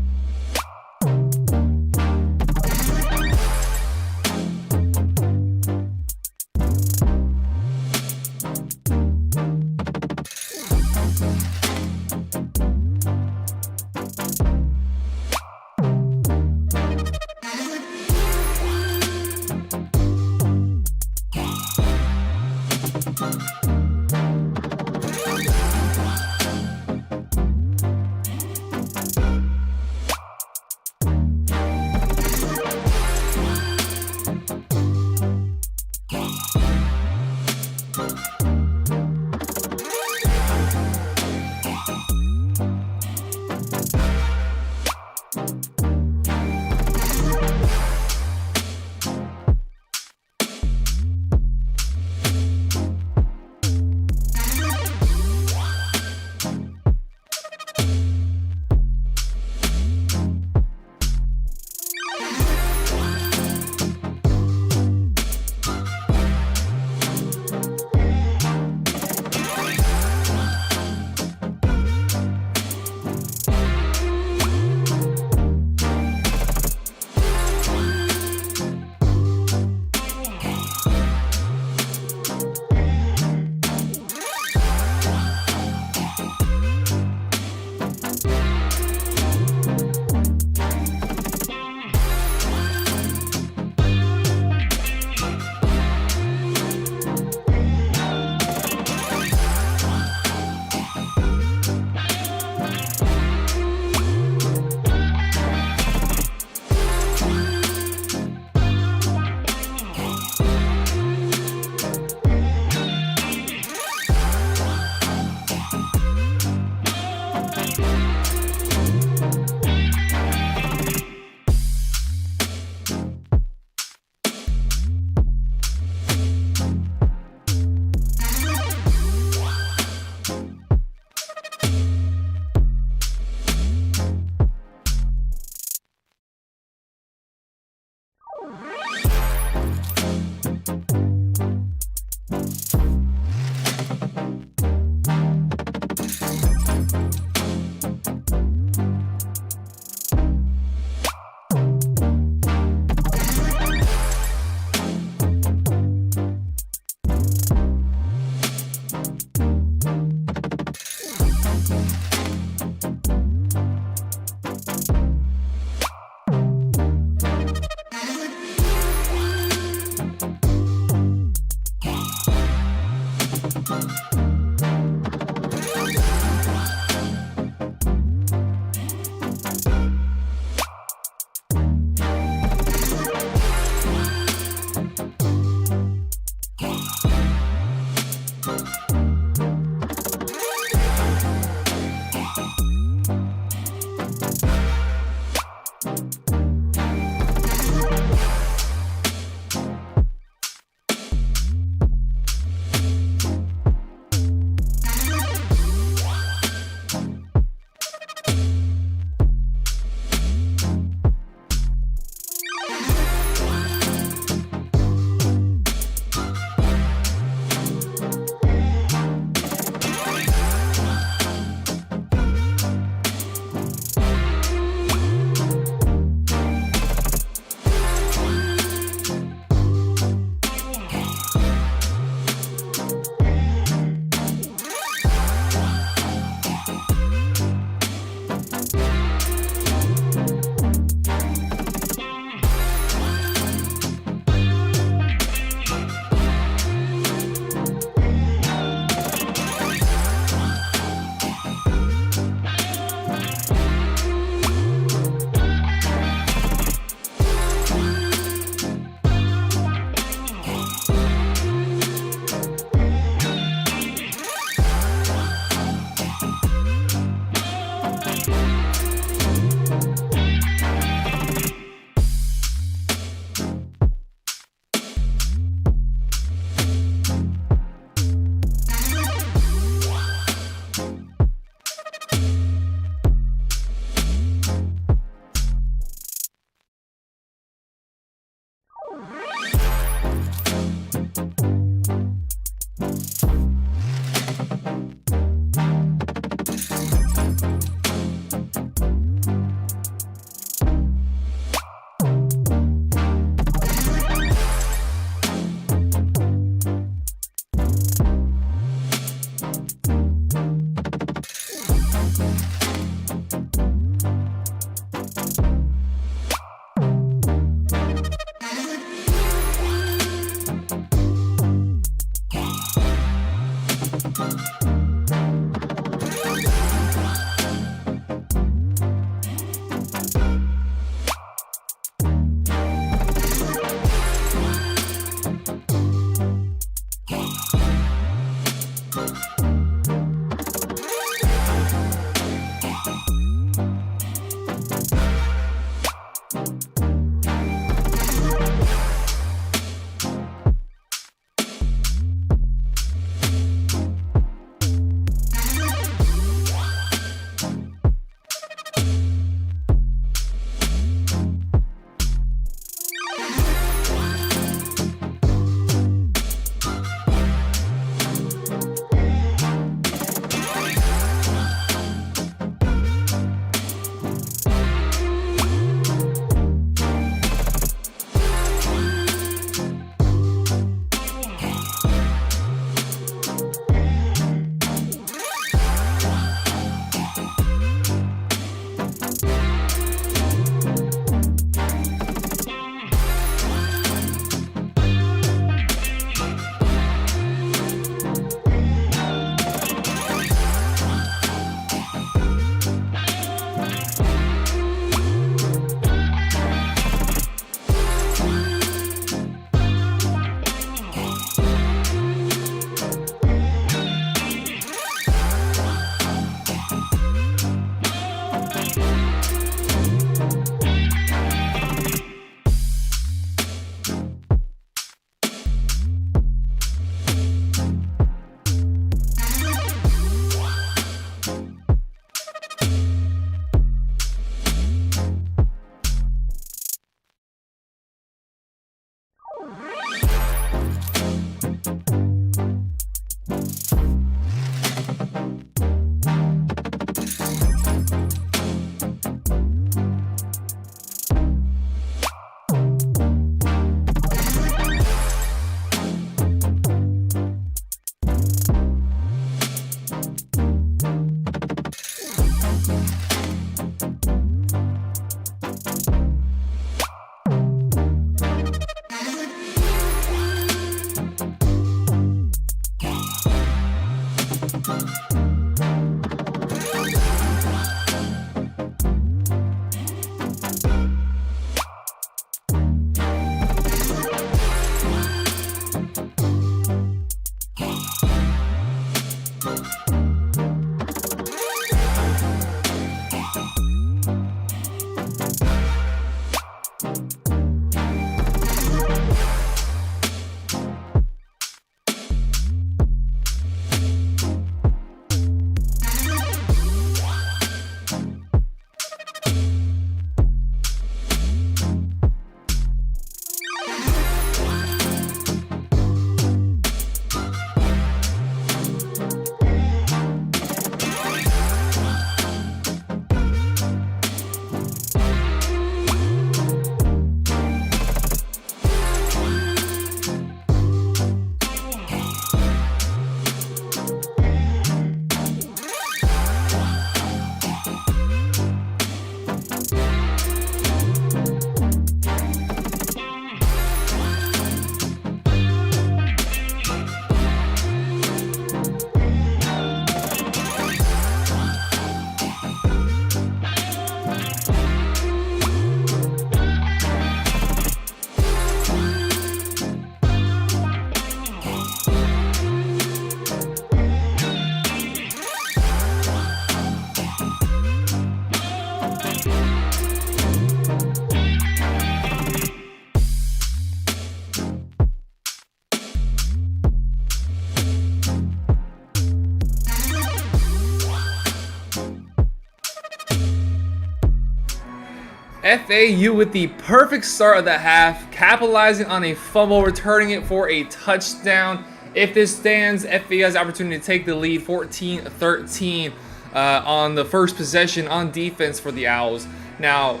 FAU with the perfect start of the half, capitalizing on a fumble, returning it for a touchdown. If this stands, FAU has the opportunity to take the lead 14-13 on the first possession on defense for the Owls. Now,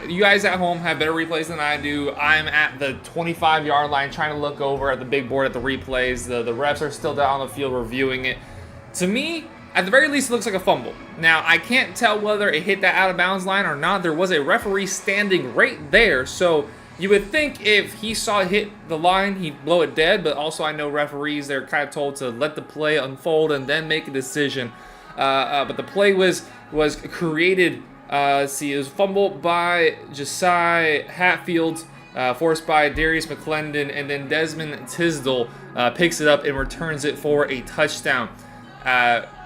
you guys at home have better replays than I do. I'm at the 25-yard line trying to look over at the big board at the replays. The refs are still down on the field reviewing it. To me, at the very least, it looks like a fumble. Now, I can't tell whether it hit that out-of-bounds line or not. There was a referee standing right there, so you would think if he saw it hit the line, he'd blow it dead, but also I know referees, they're kind of told to let the play unfold and then make a decision. But the play was created, let's see, it was fumbled by Josiah Hatfield, forced by Darius McClendon, and then Desmond Tisdale picks it up and returns it for a touchdown.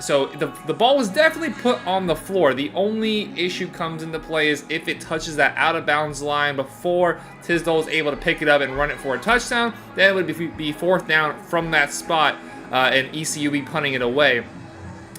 So the ball was definitely put on the floor. The only issue comes into play is if it touches that out-of-bounds line before Tisdale is able to pick it up and run it for a touchdown, then it would be fourth down from that spot, and ECU be punting it away,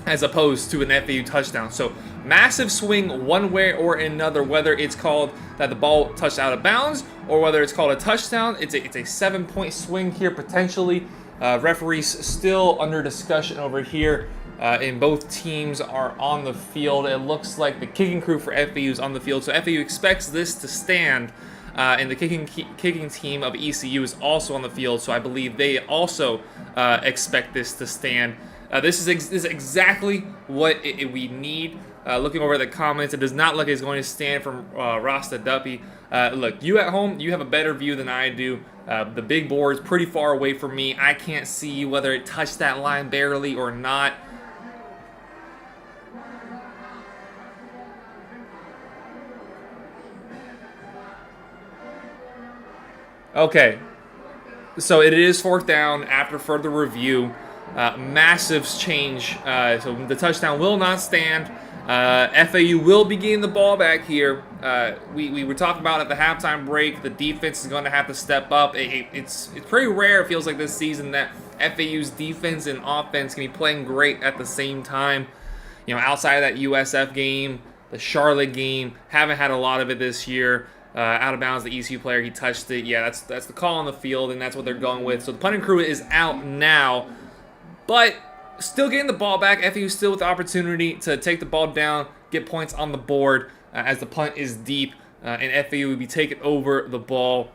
as opposed to an FAU touchdown. So massive swing one way or another, whether it's called that the ball touched out of bounds or whether it's called a touchdown. It's a 7-point swing here potentially. Referees still under discussion over here, and both teams are on the field. It looks like the kicking crew for FAU is on the field, so FAU expects this to stand, and the kicking team of ECU is also on the field, so I believe they also expect this to stand. This is exactly what we need. Looking over the comments, it does not look like it's going to stand from Rasta Duppy. Look, you at home, you have a better view than I do. The big board's pretty far away from me. I can't see whether it touched that line barely or not. Okay, so it is fourth down after further review. Massive change. So the touchdown will not stand. FAU will be getting the ball back here. We were talking about at the halftime break, the defense is going to have to step up. It's pretty rare, it feels like this season, that FAU's defense and offense can be playing great at the same time. You know, outside of that USF game, the Charlotte game, haven't had a lot of it this year. Out of bounds, the ECU player, he touched it. Yeah, that's the call on the field, and that's what they're going with. So the punting crew is out now, but still getting the ball back. FAU still with the opportunity to take the ball down, get points on the board as the punt is deep, and FAU would be taking over the ball.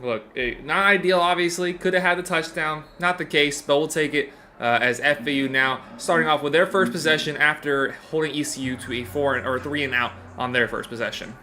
Look, not ideal, obviously. Could have had the touchdown. Not the case, but we'll take it as FAU now starting off with their first possession after holding ECU to a 3 and out on their first possession.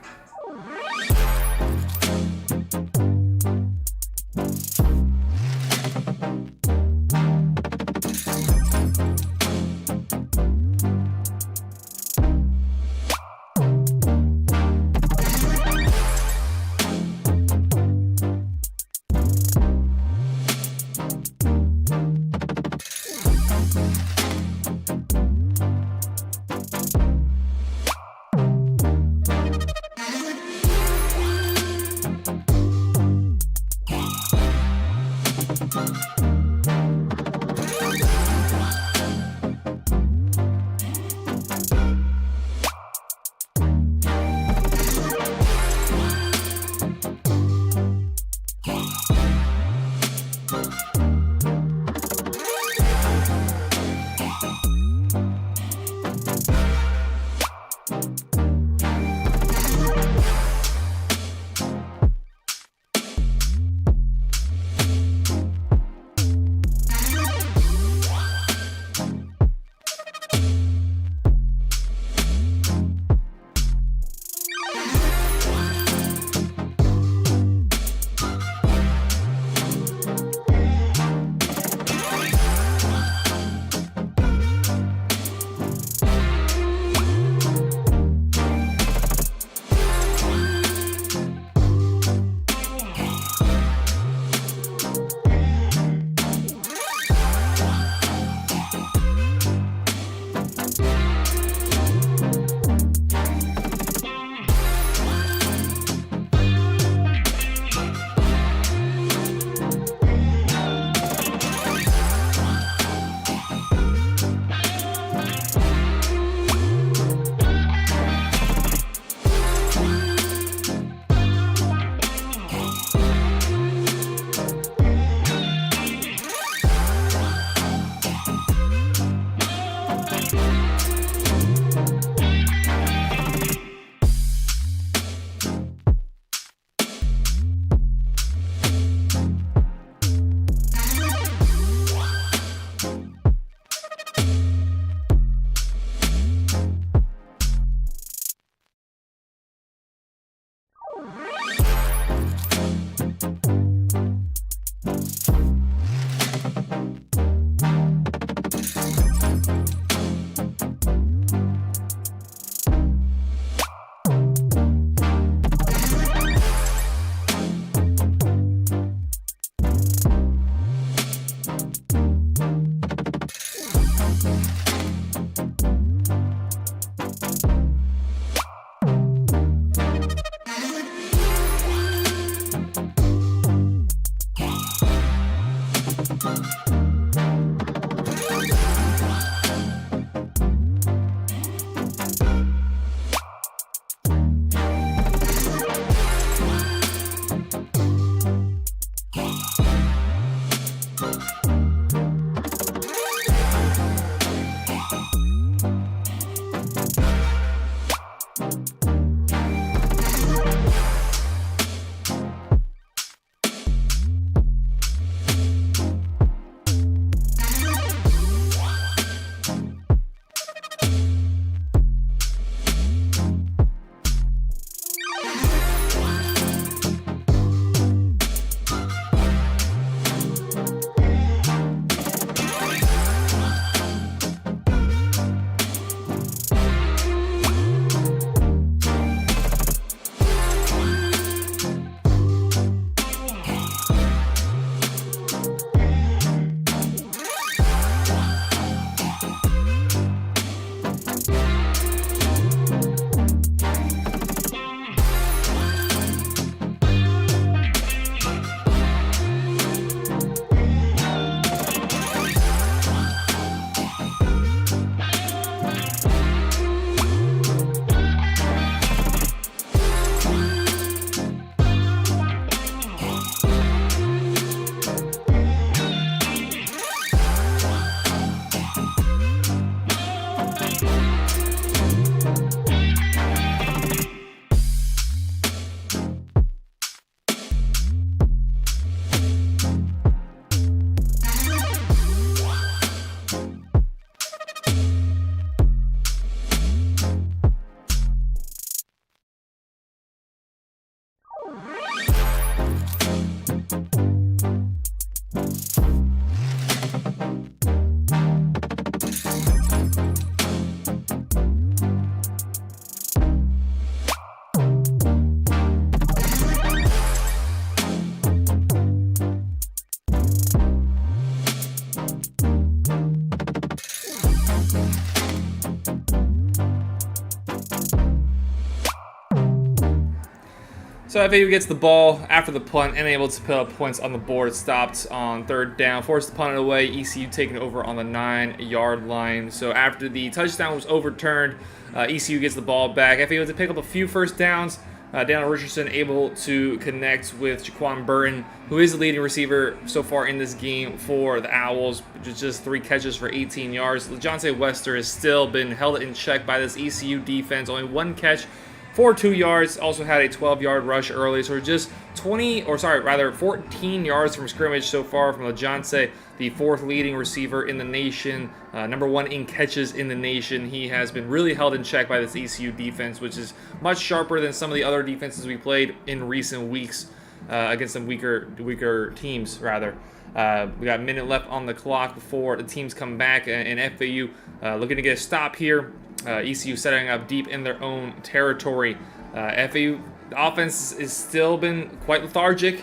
So FAU gets the ball after the punt and able to put up points on the board. Stopped on third down, forced the punt away. ECU taking over on the 9-yard line. So after the touchdown was overturned, ECU gets the ball back. FAU had to pick up a few first downs. Daniel Richardson able to connect with Jaquan Burton, who is the leading receiver so far in this game for the Owls. Just 3 catches for 18 yards. LeJohntay Wester has still been held in check by this ECU defense. Only 1 catch for 2 yards. Also had a 12-yard rush early. So just 14 yards from scrimmage so far from LeJohntay, the 4th leading receiver in the nation, number 1 in catches in the nation. He has been really held in check by this ECU defense, which is much sharper than some of the other defenses we played in recent weeks against some weaker teams, rather. We got a minute left on the clock before the teams come back, and FAU looking to get a stop here. ECU setting up deep in their own territory. FAU offense has still been quite lethargic.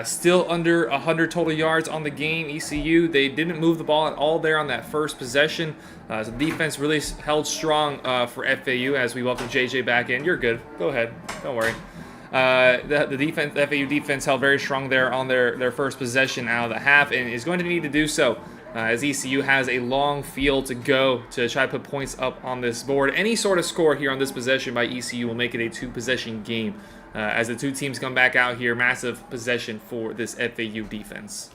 Still under 100 total yards on the game. ECU, they didn't move the ball at all there on that first possession. So the defense really held strong for FAU as we welcome JJ back in. You're good. Go ahead. Don't worry. The FAU defense held very strong there on their first possession out of the half and is going to need to do so as ECU has a long field to go to try to put points up on this board. Any sort of score here on this possession by ECU will make it a 2-possession game. As the two teams come back out here, massive possession for this FAU defense.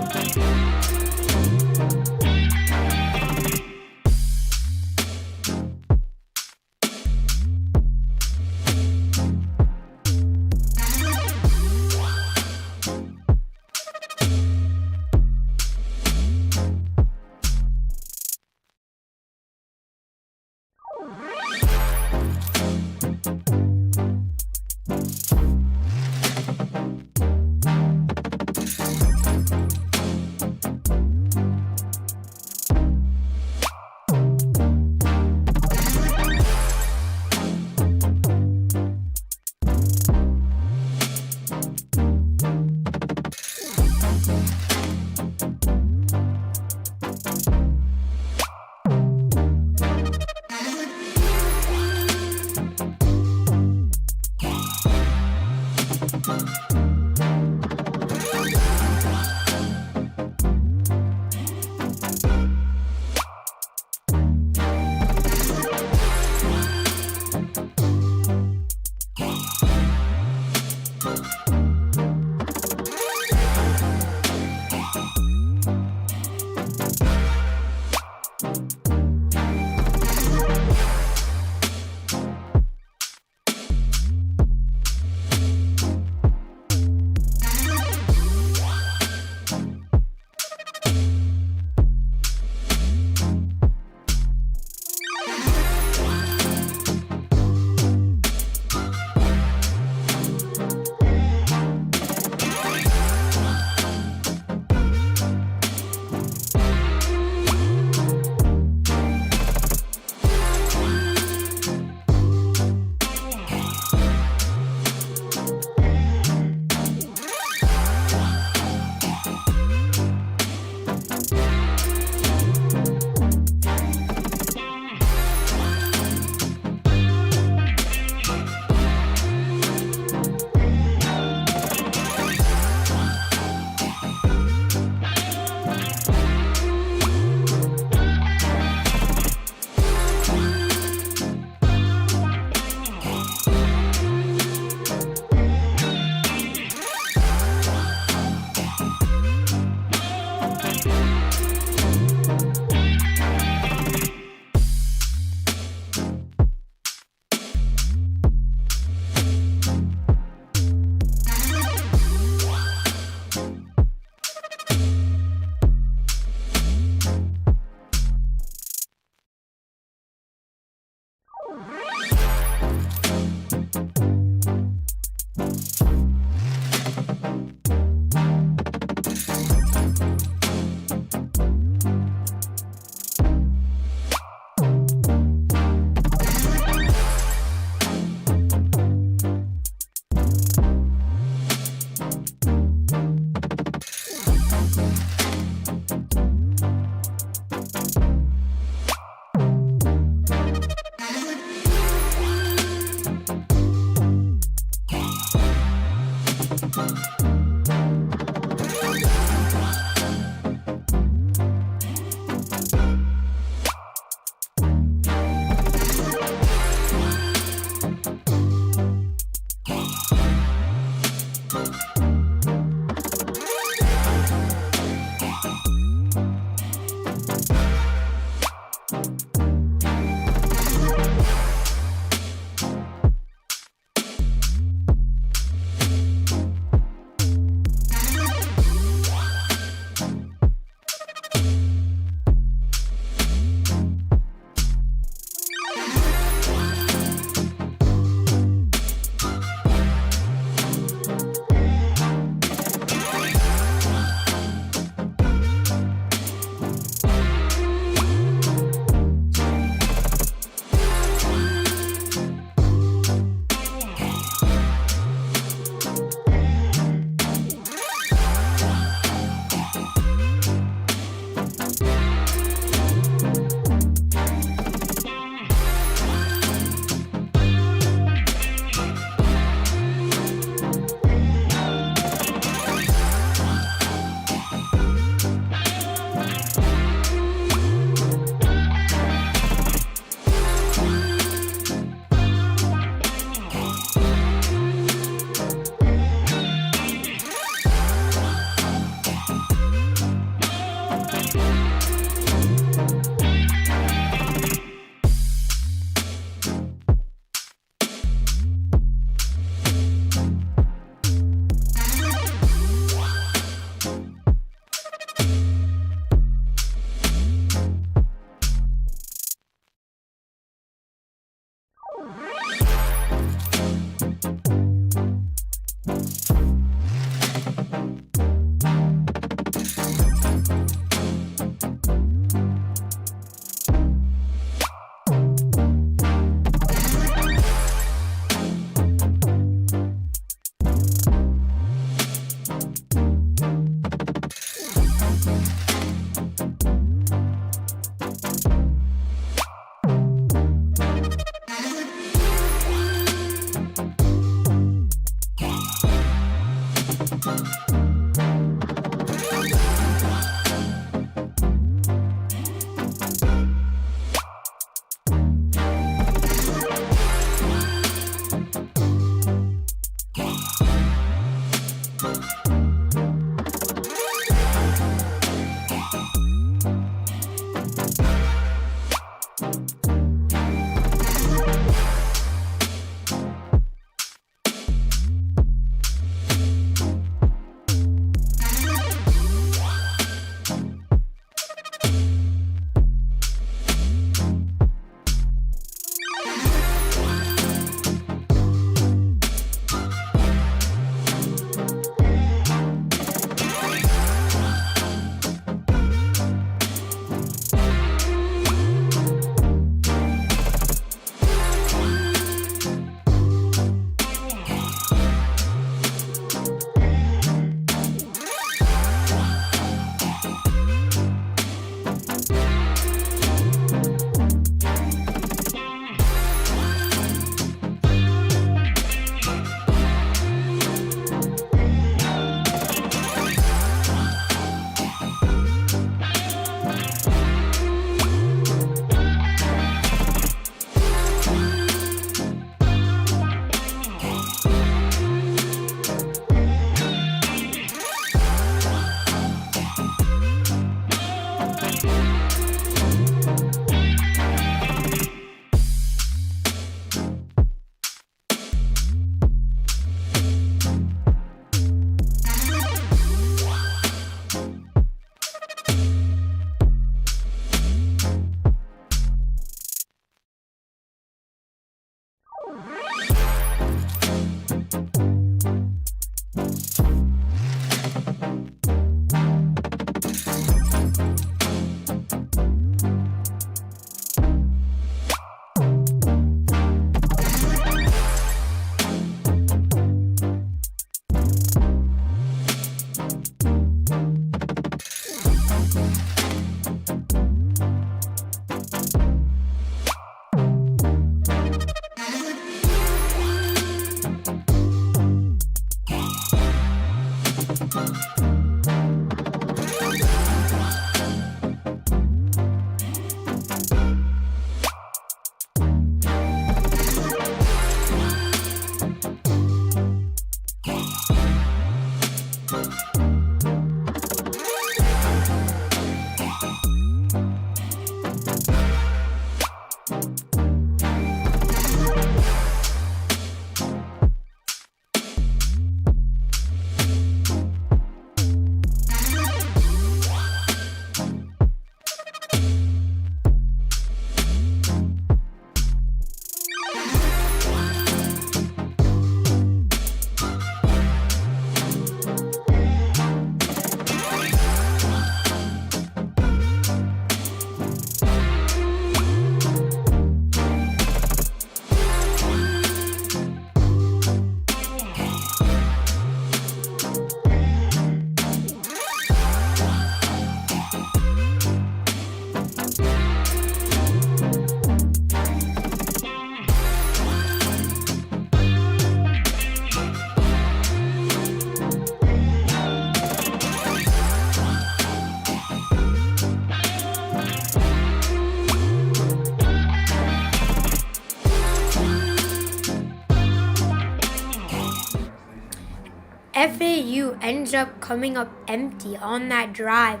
FAU ends up coming up empty on that drive.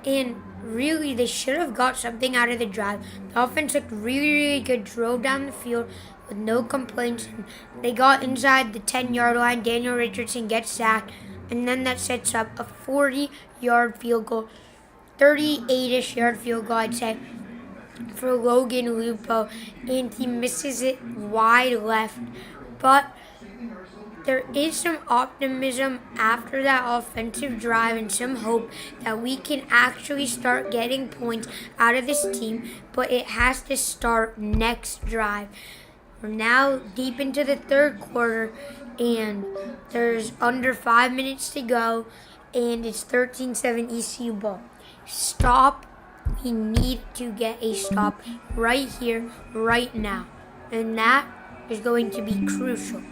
And really, they should have got something out of the drive. The offense looked really, really good, drove down the field with no complaints. And they got inside the 10-yard line. Daniel Richardson gets sacked. And then that sets up a 40-yard field goal, 38-ish yard field goal, I'd say, for Logan Lupo. And he misses it wide left. But there is some optimism after that offensive drive and some hope that we can actually start getting points out of this team, but it has to start next drive. We're now deep into the third quarter, and there's under 5 minutes to go, and it's 13-7 ECU ball. Stop. We need to get a stop right here, right now, and that is going to be crucial.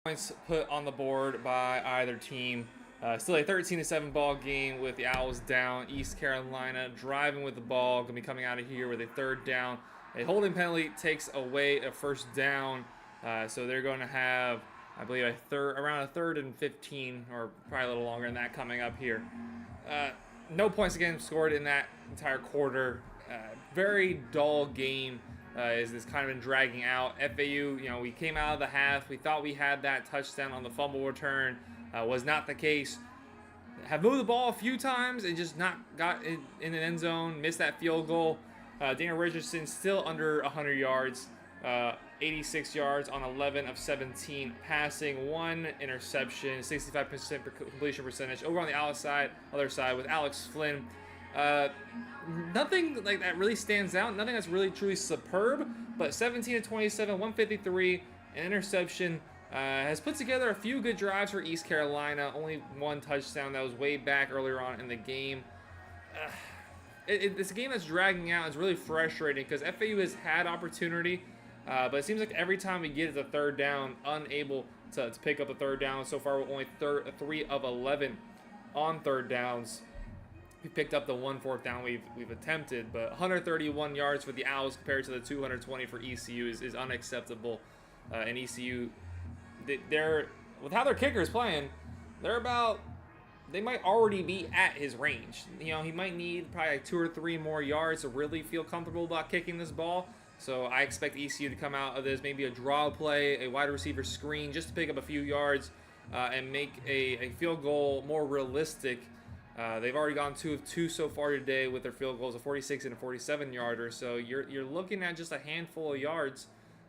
Points put on the board by either team. Still a 13-7 ball game with the Owls down. East Carolina driving with the ball. Going to be coming out of here with a third down. A holding penalty takes away a first down. So they're going to have, I believe, around a third and 15, or probably a little longer than that coming up here. No points again scored in that entire quarter. Very dull game. Is this kind of been dragging out. FAU, we came out of the half. We thought we had that touchdown on the fumble return. Was not the case. Have moved the ball a few times and just not got in an end zone. Missed that field goal. Daniel Richardson still under 100 yards. 86 yards on 11 of 17 passing. 1 interception. 65% completion percentage. Over on the other side with Alex Flynn. Nothing like that really stands out. Nothing that's really truly superb. But 17 to 27, 153, an interception. Has put together a few good drives for East Carolina. Only 1 touchdown. That was way back earlier on in the game. It's a game that's dragging out. It's really frustrating because FAU has had opportunity. But it seems like every time we get to the third down, unable to pick up the third down. So far, we're only 3 of 11 on third downs. We picked up the 1 fourth down we've attempted, but 131 yards for the Owls compared to the 220 for ECU is unacceptable. And ECU, they're with how their kicker is playing, they might already be at his range. He might need probably like 2 or 3 more yards to really feel comfortable about kicking this ball. So I expect ECU to come out of this, maybe a draw play, a wide receiver screen, just to pick up a few yards and make a field goal more realistic. They've already gone 2 of 2 so far today with their field goals, a 46 and a 47-yarder. So you're looking at just a handful of yards.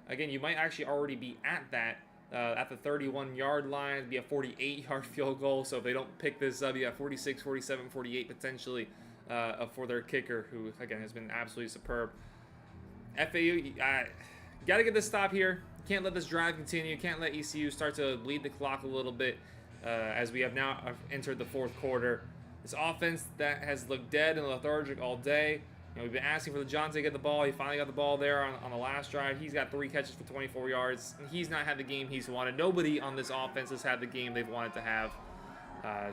Again, you might actually already be at that, at the 31-yard line. It'd be a 48-yard field goal. So if they don't pick this up, you have 46, 47, 48 potentially for their kicker, who, again, has been absolutely superb. FAU, got to get this stop here. Can't let this drive continue. Can't let ECU start to bleed the clock a little bit as we have now entered the fourth quarter. This offense that has looked dead and lethargic all day. We've been asking for the John to get the ball. He finally got the ball there on the last drive. He's got 3 catches for 24 yards. And he's not had the game he's wanted. Nobody on this offense has had the game they've wanted to have.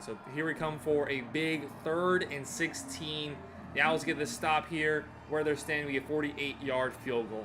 So here we come for a big 3rd and 16. The Owls get this stop here where they're standing. We get a 48-yard field goal.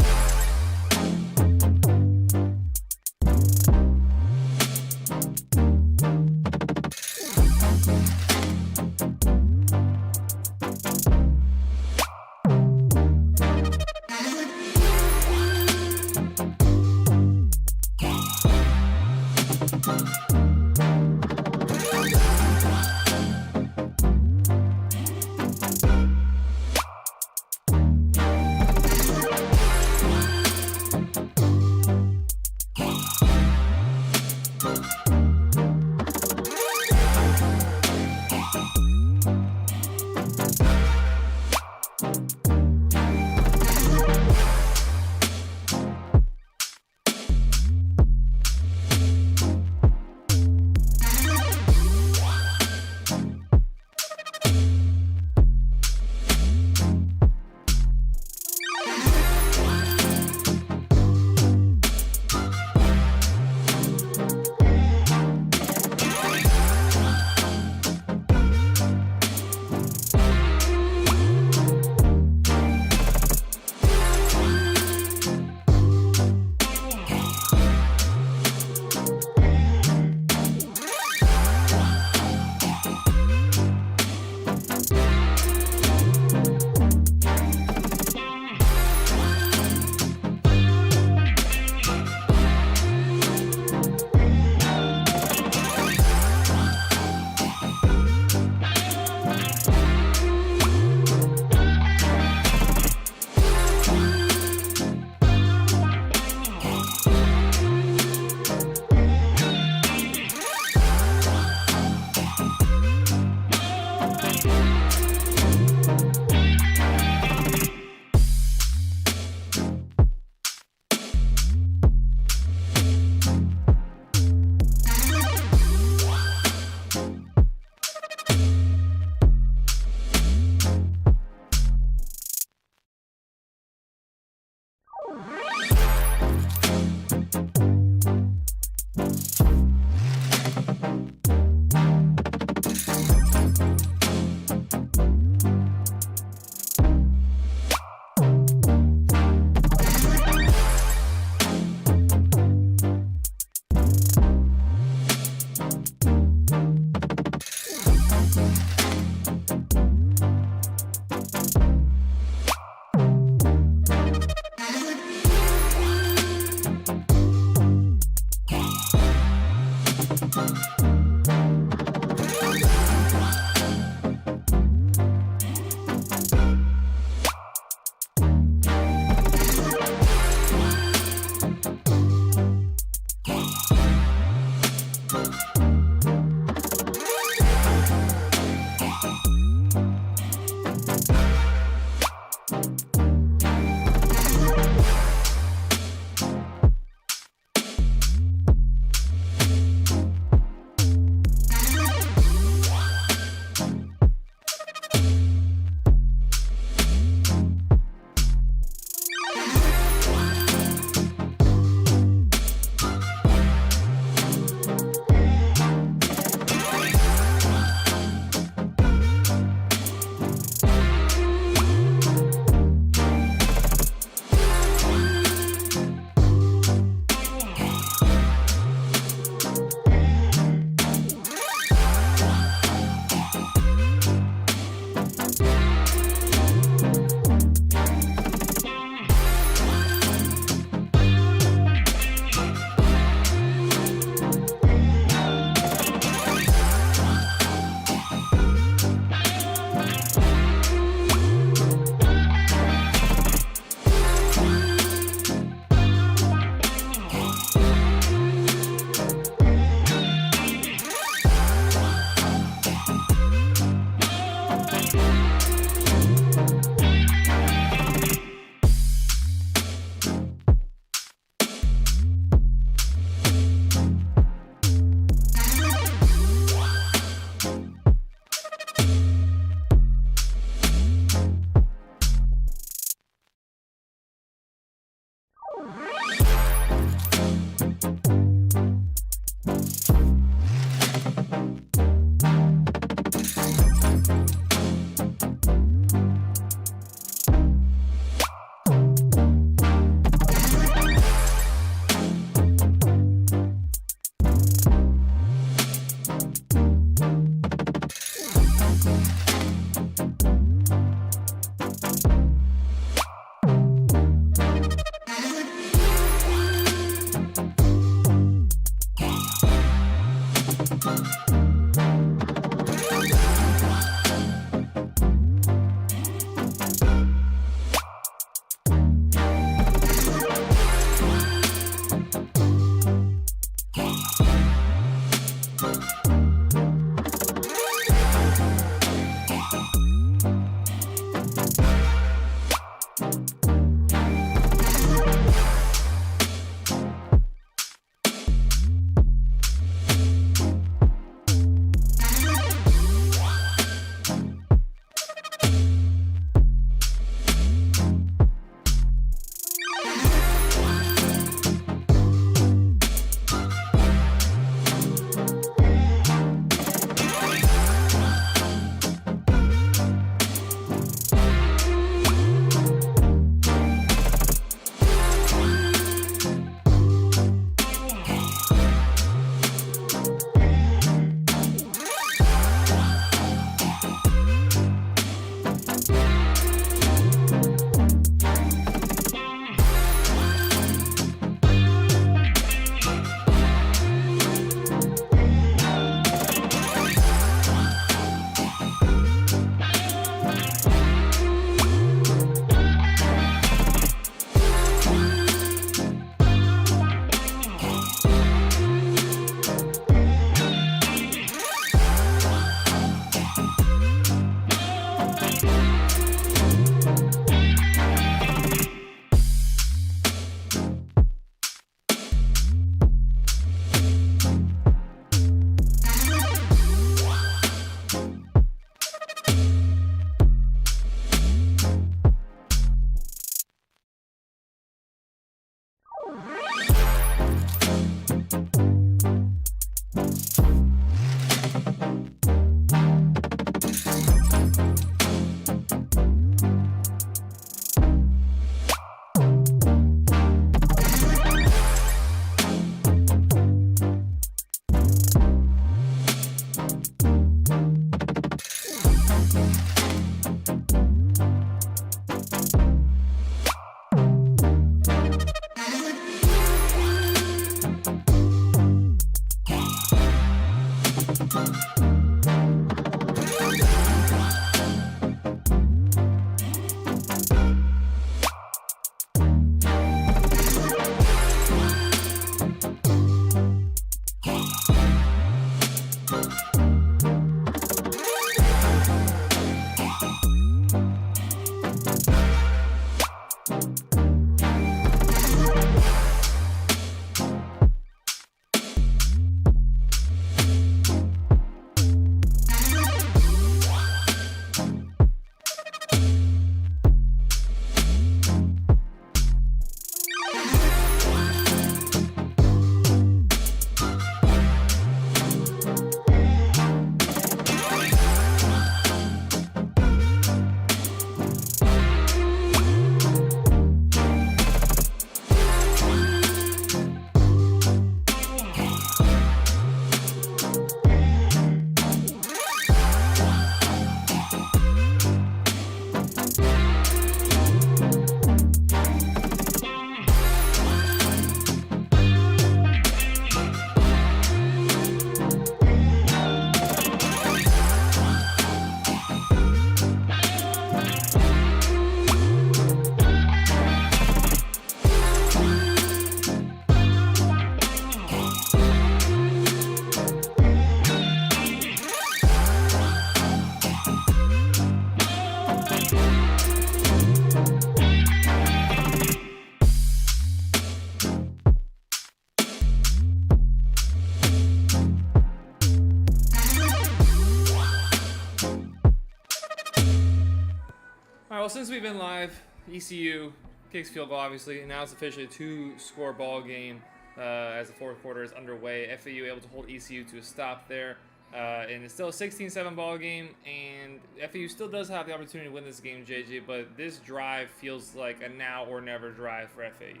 well, since we've been live, ECU kicks field goal, obviously, and now it's officially a 2-score ball game as the fourth quarter is underway. FAU able to hold ECU to a stop there. And it's still a 16-7 ball game, and FAU still does have the opportunity to win this game, JJ, but this drive feels like a now or never drive for FAU.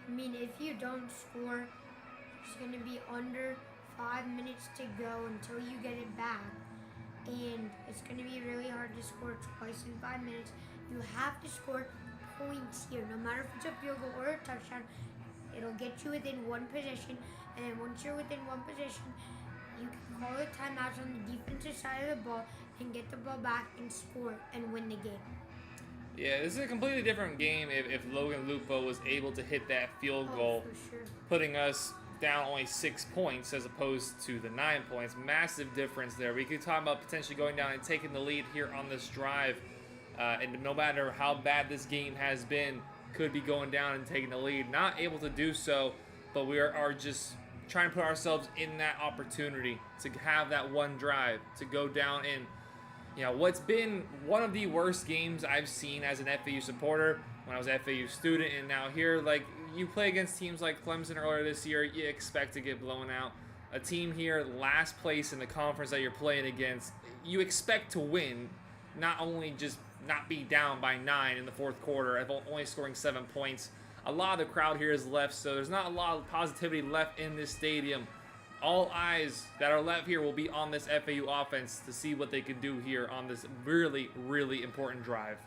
I mean, if you don't score, it's going to be under 5 minutes to go until you get it back. And it's going to be really hard to score twice in 5 minutes. You have to score points here, no matter if it's a field goal or a touchdown. It'll get you within one possession, and then once you're within one possession, you can call the timeouts on the defensive side of the ball and get the ball back and score and win the game. Yeah, this is a completely different game if Logan Lupo was able to hit that field goal, for sure. putting us down only 6 points as opposed to the 9 points. Massive difference there. We could talk about potentially going down and taking the lead here on this drive. And no matter how bad this game has been, could be going down and taking the lead. Not able to do so, but we are just trying to put ourselves in that opportunity to have that one drive, to go down in, what's been one of the worst games I've seen as an FAU supporter when I was an FAU student, and now here, like, you play against teams like Clemson earlier this year, you expect to get blown out. A team here, last place in the conference that you're playing against, you expect to win, not only just not be down by 9 in the fourth quarter, only scoring 7 points. A lot of the crowd here is left, so there's not a lot of positivity left in this stadium. All eyes that are left here will be on this FAU offense to see what they can do here on this really, really important drive.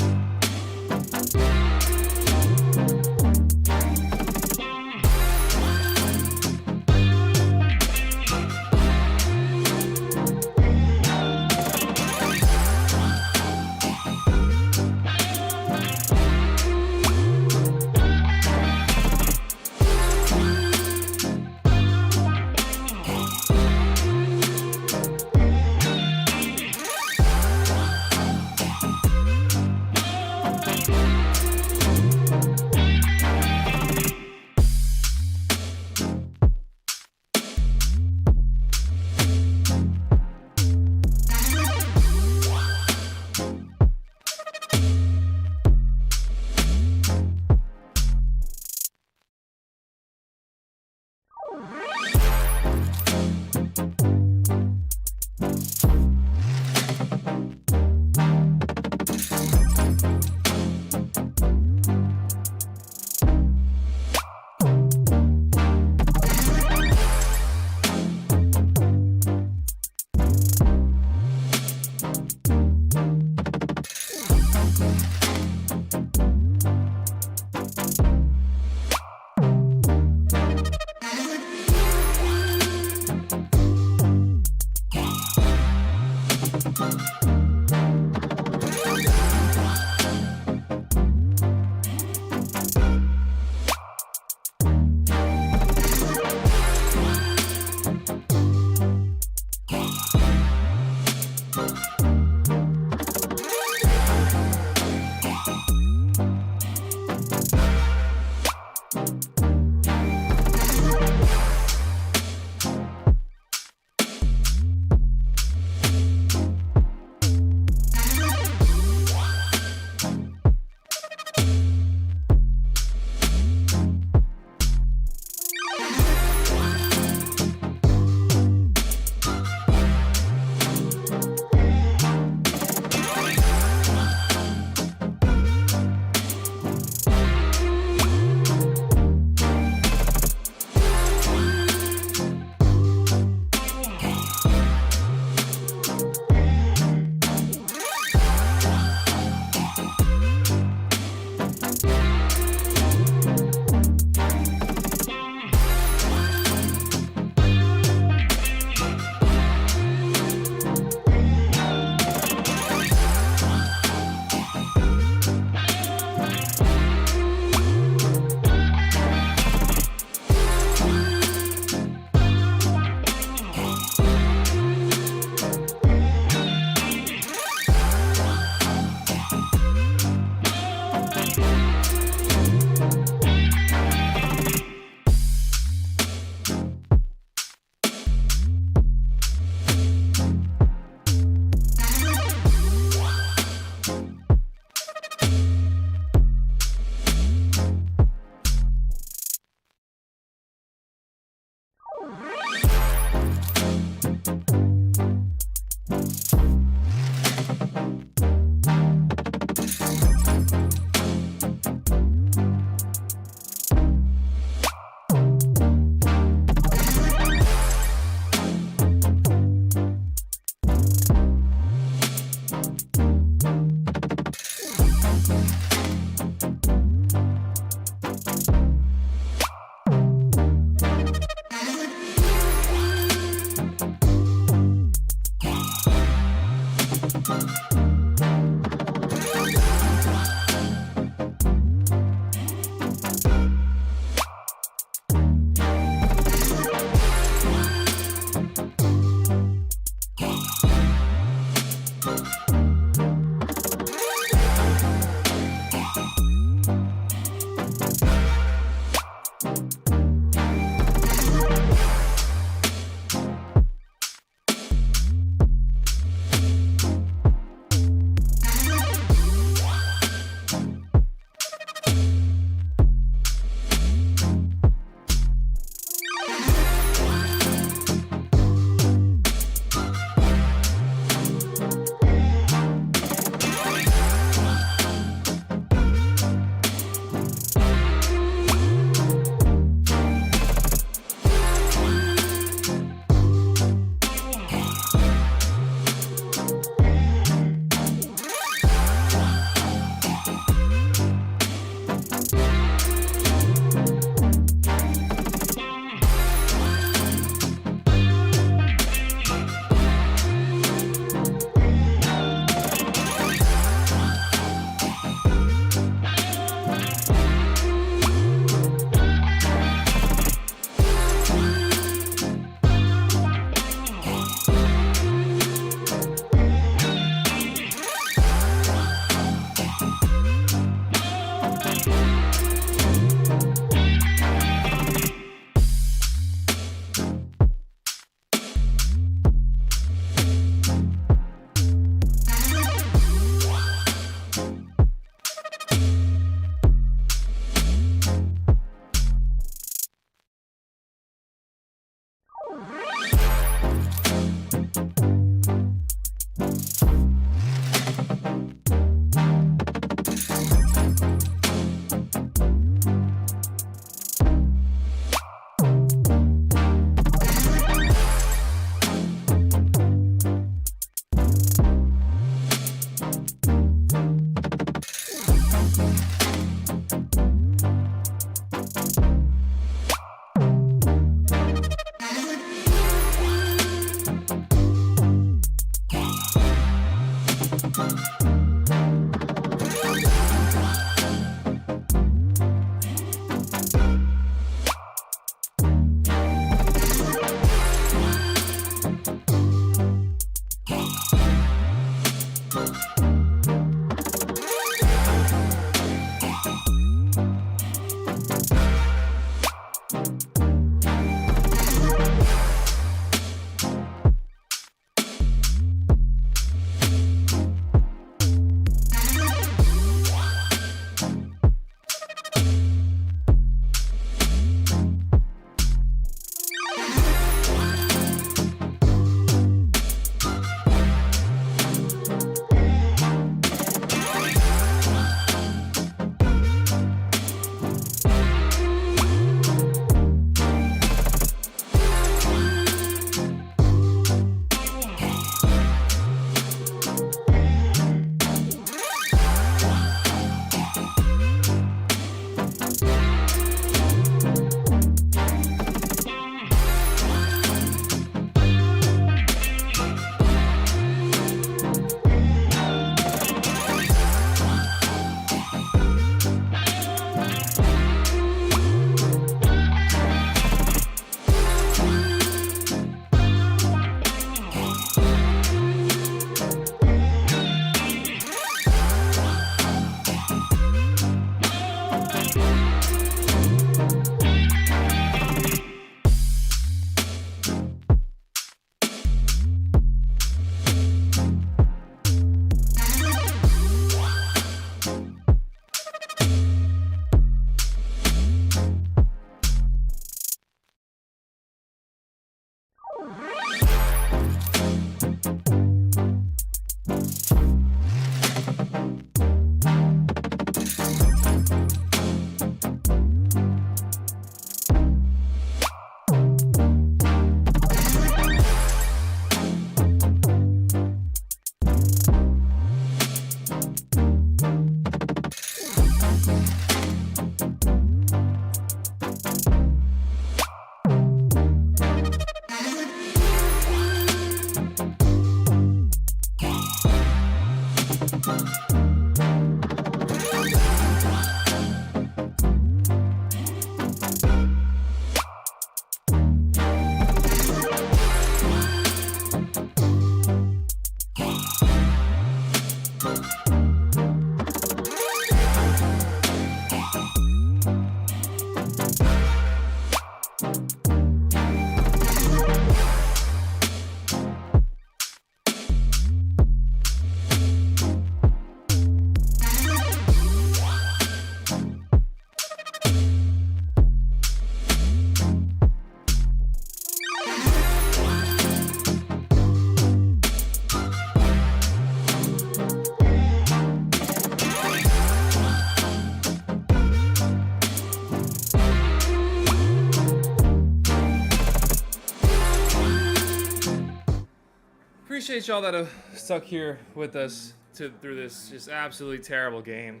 Appreciate y'all that have stuck here with us through this just absolutely terrible game.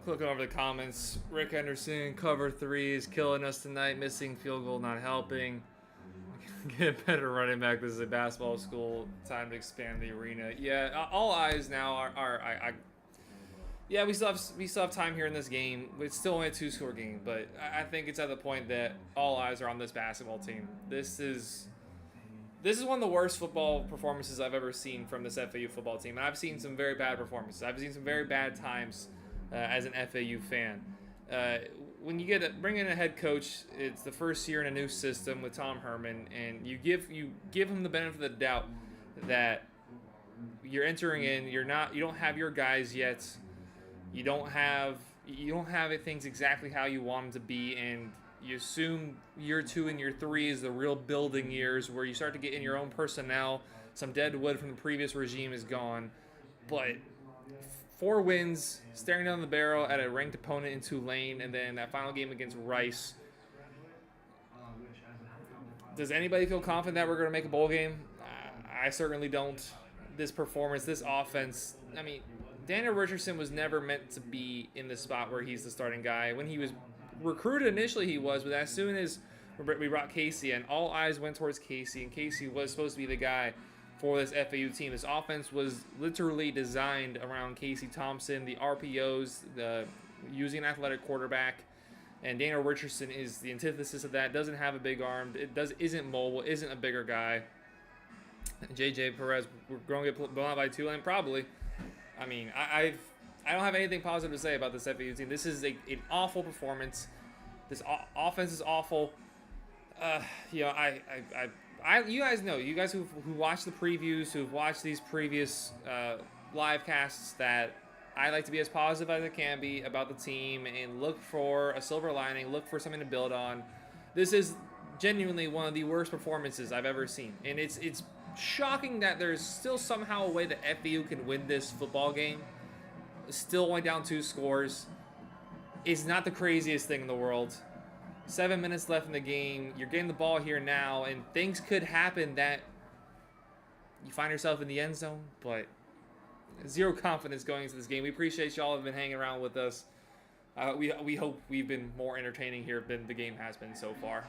Looking over the comments, Rick Henderson, cover 3 is killing us tonight. Missing field goal, not helping. Get a better running back. This is a basketball school. Time to expand the arena. Yeah, all eyes now are yeah, we still have time here in this game. It's still only a 2-score game, but I think it's at the point that all eyes are on this basketball team. This is one of the worst football performances I've ever seen from this FAU football team, and I've seen some very bad performances. I've seen some very bad times as an FAU fan. When you bring in a head coach, it's the first year in a new system with Tom Herman, and you give him the benefit of the doubt that you're entering in. You don't have your guys yet. You don't have things exactly how you want them to be, and you assume year 2 and year 3 is the real building years where you start to get in your own personnel. Some dead wood from the previous regime is gone, but 4 wins, staring down the barrel at a ranked opponent in Tulane, and then that final game against Rice. Does anybody feel confident that we're going to make a bowl game? I certainly don't. This performance, this offense, I mean, Daniel Richardson was never meant to be in the spot where he's the starting guy. When he was recruited initially, he was, but as soon as we brought Casey in, all eyes went towards Casey, and Casey was supposed to be the guy for this FAU team. This offense was literally designed around Casey Thompson, the RPOs, using an athletic quarterback, and Daniel Richardson is the antithesis of that. Doesn't have a big arm, isn't mobile, isn't a bigger guy. JJ Perez, we're going to get blown out by Tulane, probably. I mean, I don't have anything positive to say about this FAU team. This is an awful performance. This offense is awful. You guys know, you guys who watch the previews, who've watched these previous live casts, that I like to be as positive as I can be about the team and look for a silver lining, look for something to build on. This is genuinely one of the worst performances I've ever seen, and it's shocking that there's still somehow a way that FAU can win this football game. Still only down 2 scores. It's not the craziest thing in the world. 7 minutes left in the game. You're getting the ball here now, and things could happen that you find yourself in the end zone, but zero confidence going into this game. We appreciate y'all have been hanging around with us. We hope we've been more entertaining here than the game has been so far.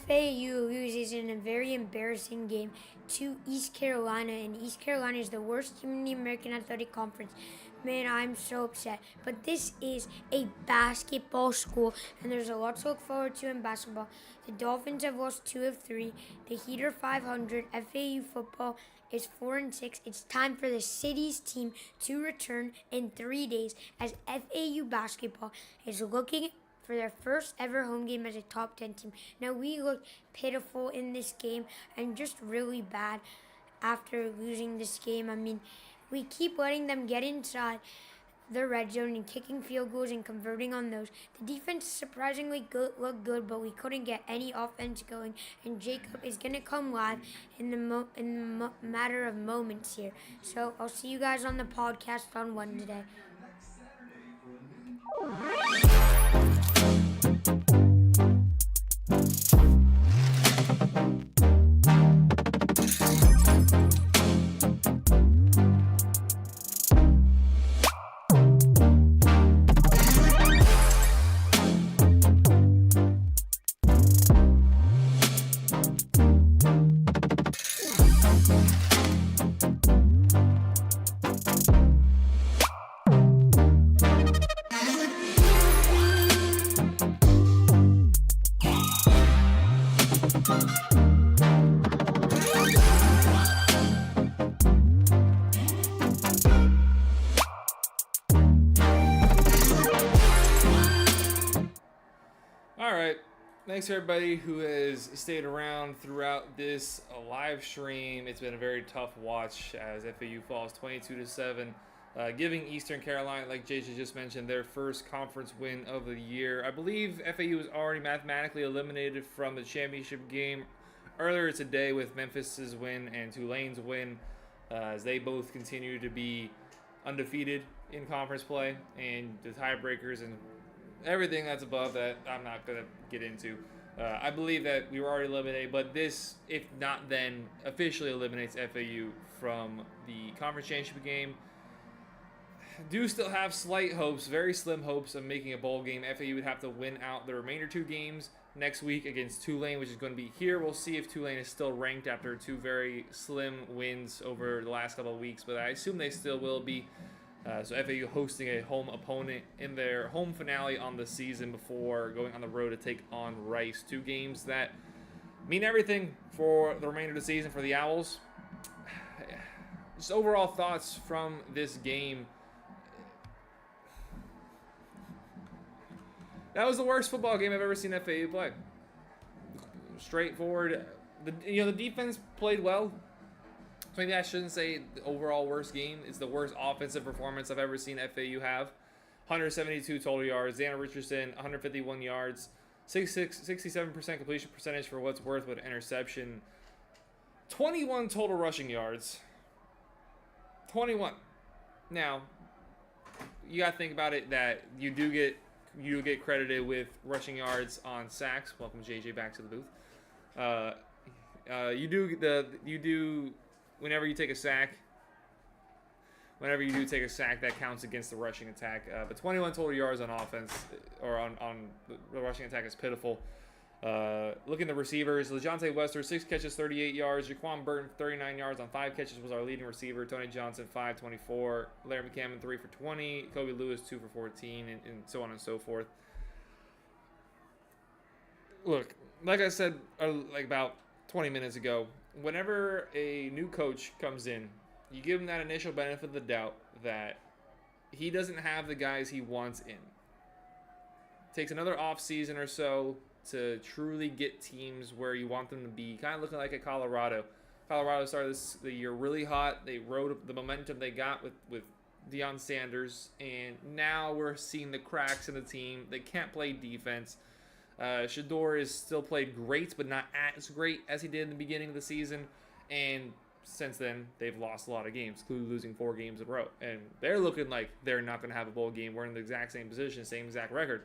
FAU loses in a very embarrassing game to East Carolina, and East Carolina is the worst team in the American Athletic Conference. Man, I'm so upset. But this is a basketball school, and there's a lot to look forward to in basketball. The Dolphins have lost 2 of 3. The Heat are 500. FAU football is 4-6. It's time for the city's team to return in 3 days, as FAU basketball is looking for their first ever home game as a top 10 team. Now, we looked pitiful in this game and just really bad after losing this game. I mean, we keep letting them get inside the red zone and kicking field goals and converting on those. The defense surprisingly looked good, but we couldn't get any offense going. And Jacob is going to come live in the matter of moments here. So I'll see you guys on the podcast on Wednesday. Thanks to everybody who has stayed around throughout this live stream. It's been a very tough watch as FAU falls 22-7, giving Eastern Carolina, like JJ just mentioned, their first conference win of the year. I believe FAU was already mathematically eliminated from the championship game earlier today with Memphis's win and Tulane's win, as they both continue to be undefeated in conference play, and the tiebreakers and everything that's above that I'm not going to get into. I believe that we were already eliminated, but this, if not then, officially eliminates FAU from the conference championship game. Do still have slight hopes, very slim hopes of making a bowl game. FAU would have to win out the remainder 2 games next week against Tulane, which is going to be here. We'll see if Tulane is still ranked after 2 very slim wins over the last couple of weeks, but I assume they still will be. So FAU hosting a home opponent in their home finale on the season before going on the road to take on Rice. 2 games that mean everything for the remainder of the season for the Owls. Just overall thoughts from this game. That was the worst football game I've ever seen FAU play. Straightforward. The defense played well. So maybe I shouldn't say the overall worst game. It's the worst offensive performance I've ever seen FAU have. 172 total yards. Xander Richardson, 151 yards. 67% completion percentage for what's worth with interception. 21 total rushing yards. 21. Now, you got to think about it that you get credited with rushing yards on sacks. Welcome JJ back to the booth. You do whenever you take a sack. Whenever you do take a sack, that counts against the rushing attack. But 21 total yards on offense or on the rushing attack is pitiful. Looking at the receivers, LeJontay Wester, 6 catches, 38 yards. Jaquan Burton, 39 yards on 5 catches, was our leading receiver. Tony Johnson, 5-24. Larry McCammon, 3 for 20. Kobe Lewis, 2 for 14, and so on and so forth. Look, like I said, like about 20 minutes ago, whenever a new coach comes in, you give him that initial benefit of the doubt that he doesn't have the guys he wants in. It takes another off season or so to truly get teams where you want them to be. Kind of looking like a Colorado. Colorado started the year really hot. They rode the momentum they got with Deion Sanders, and now we're seeing the cracks in the team. They can't play defense. Shador is still played great, but not as great as he did in the beginning of the season. And since then, they've lost a lot of games, including losing 4 games in a row. And they're looking like they're not going to have a bowl game. We're in the exact same position, same exact record.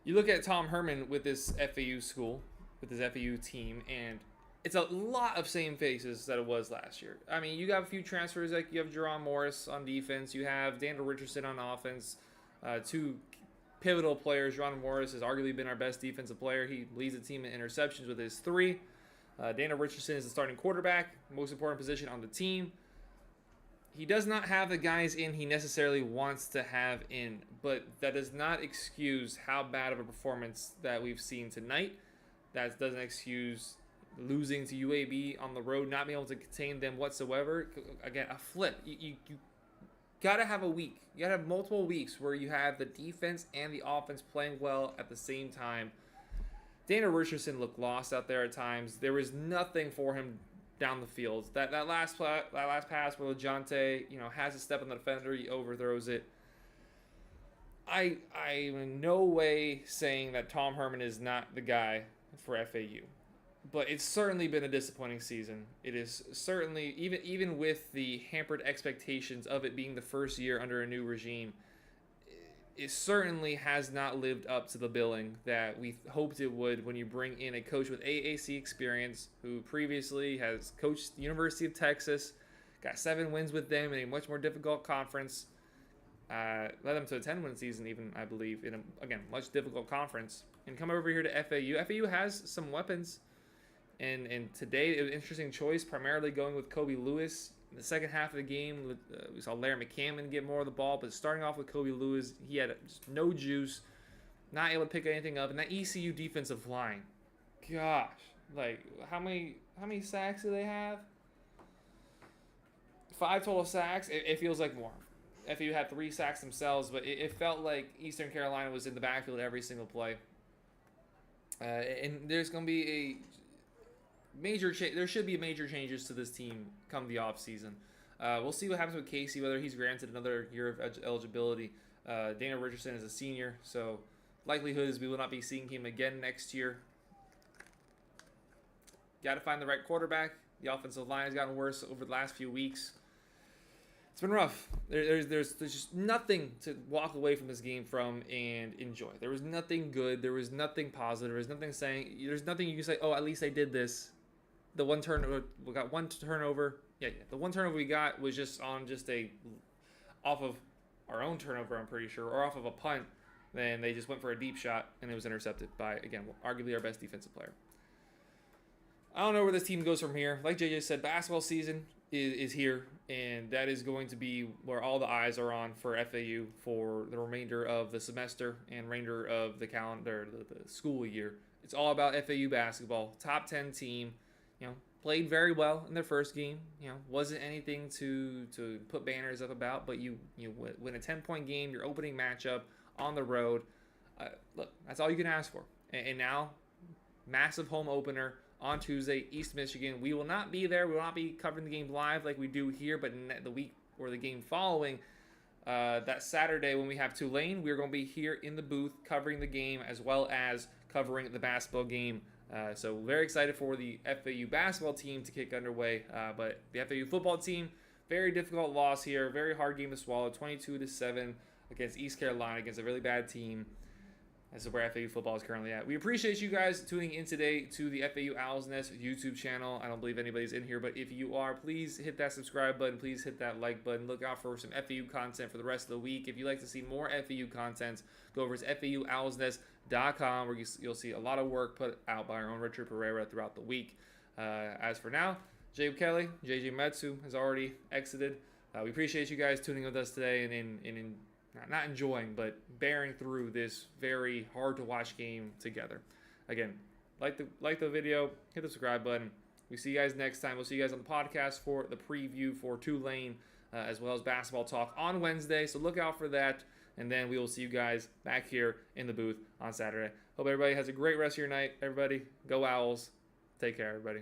You look at Tom Herman with this FAU school, with his FAU team, and it's a lot of same faces that it was last year. I mean, you got a few transfers, like you have Jerron Morris on defense, you have Daniel Richardson on offense, 2 pivotal players. Jerron Morris has arguably been our best defensive player. He leads the team in interceptions with his 3. Daniel Richardson is the starting quarterback, most important position on the team. He does not have the guys in he necessarily wants to have in, but that does not excuse how bad of a performance that we've seen tonight. That doesn't excuse losing to UAB on the road, not being able to contain them whatsoever. Again, a flip. You got to have a week. You got to have multiple weeks where you have the defense and the offense playing well at the same time. Daniel Richardson looked lost out there at times. There was nothing for him down the field. That last pass where LeJontay, has a step on the defender, he overthrows it. I'm in no way saying that Tom Herman is not the guy for FAU, but it's certainly been a disappointing season. It is certainly, even with the hampered expectations of it being the first year under a new regime, it certainly has not lived up to the billing that we hoped it would when you bring in a coach with AAC experience who previously has coached the University of Texas, got 7 wins with them in a much more difficult conference, led them to a 10-win season even, I believe, in a, again, much difficult conference, and come over here to FAU. FAU has some weapons, and today it was an interesting choice, primarily going with Kobe Lewis. In the second half of the game, we saw Larry McCammon get more of the ball, but starting off with Kobe Lewis, he had just no juice, not able to pick anything up. And that ECU defensive line, gosh, like how many sacks do they have? 5 total sacks. It feels like more. FAU had 3 sacks themselves, but it felt like Eastern Carolina was in the backfield every single play. And there's going to be a there should be major changes to this team come the offseason. We'll see what happens with Casey, whether he's granted another year of eligibility. Daniel Richardson is a senior, so likelihood is we will not be seeing him again next year. Got to find the right quarterback. The offensive line has gotten worse over the last few weeks. It's been rough. There's just nothing to walk away from this game from and enjoy. There was nothing good. There was nothing positive. There was nothing saying. There's nothing you can say, oh, at least I did this. The one turnover, we got one turnover. Yeah. The one turnover we got was just off of our own turnover, I'm pretty sure, or off of a punt. Then they just went for a deep shot, and it was intercepted by, again, arguably our best defensive player. I don't know where this team goes from here. Like JJ said, basketball season is here, and that is going to be where all the eyes are on for FAU for the remainder of the semester and remainder of the calendar, the school year. It's all about FAU basketball. Top 10 team, played very well in their first game. Wasn't anything to put banners up about, but you win a 10-point game, your opening matchup on the road. Look, that's all you can ask for. And now, massive home opener on Tuesday, East Michigan. We will not be there. We will not be covering the game live like we do here, but in the week or the game following, that Saturday when we have Tulane, we're going to be here in the booth covering the game as well as covering the basketball game. So very excited for the FAU basketball team to kick underway. But the FAU football team, very difficult loss here. Very hard game to swallow, 22-7 against East Carolina, against a really bad team. This is where FAU football is currently at. We appreciate you guys tuning in today to the FAU Owls Nest YouTube channel. I don't believe anybody's in here, but if you are, please hit that subscribe button. Please hit that like button. Look out for some FAU content for the rest of the week. If you'd like to see more FAU content, go over to FAUOwlsNest.com, where you'll see a lot of work put out by our own Richard Pereira throughout the week. As for now, Jacob Kelly, JJ Metsu has already exited. We appreciate you guys tuning with us today and not enjoying, but bearing through this very hard-to-watch game together. Again, like the video, hit the subscribe button. We see you guys next time. We'll see you guys on the podcast for the preview for Tulane, as well as basketball talk on Wednesday, so look out for that. And then we will see you guys back here in the booth on Saturday. Hope everybody has a great rest of your night. Everybody, go Owls. Take care, everybody.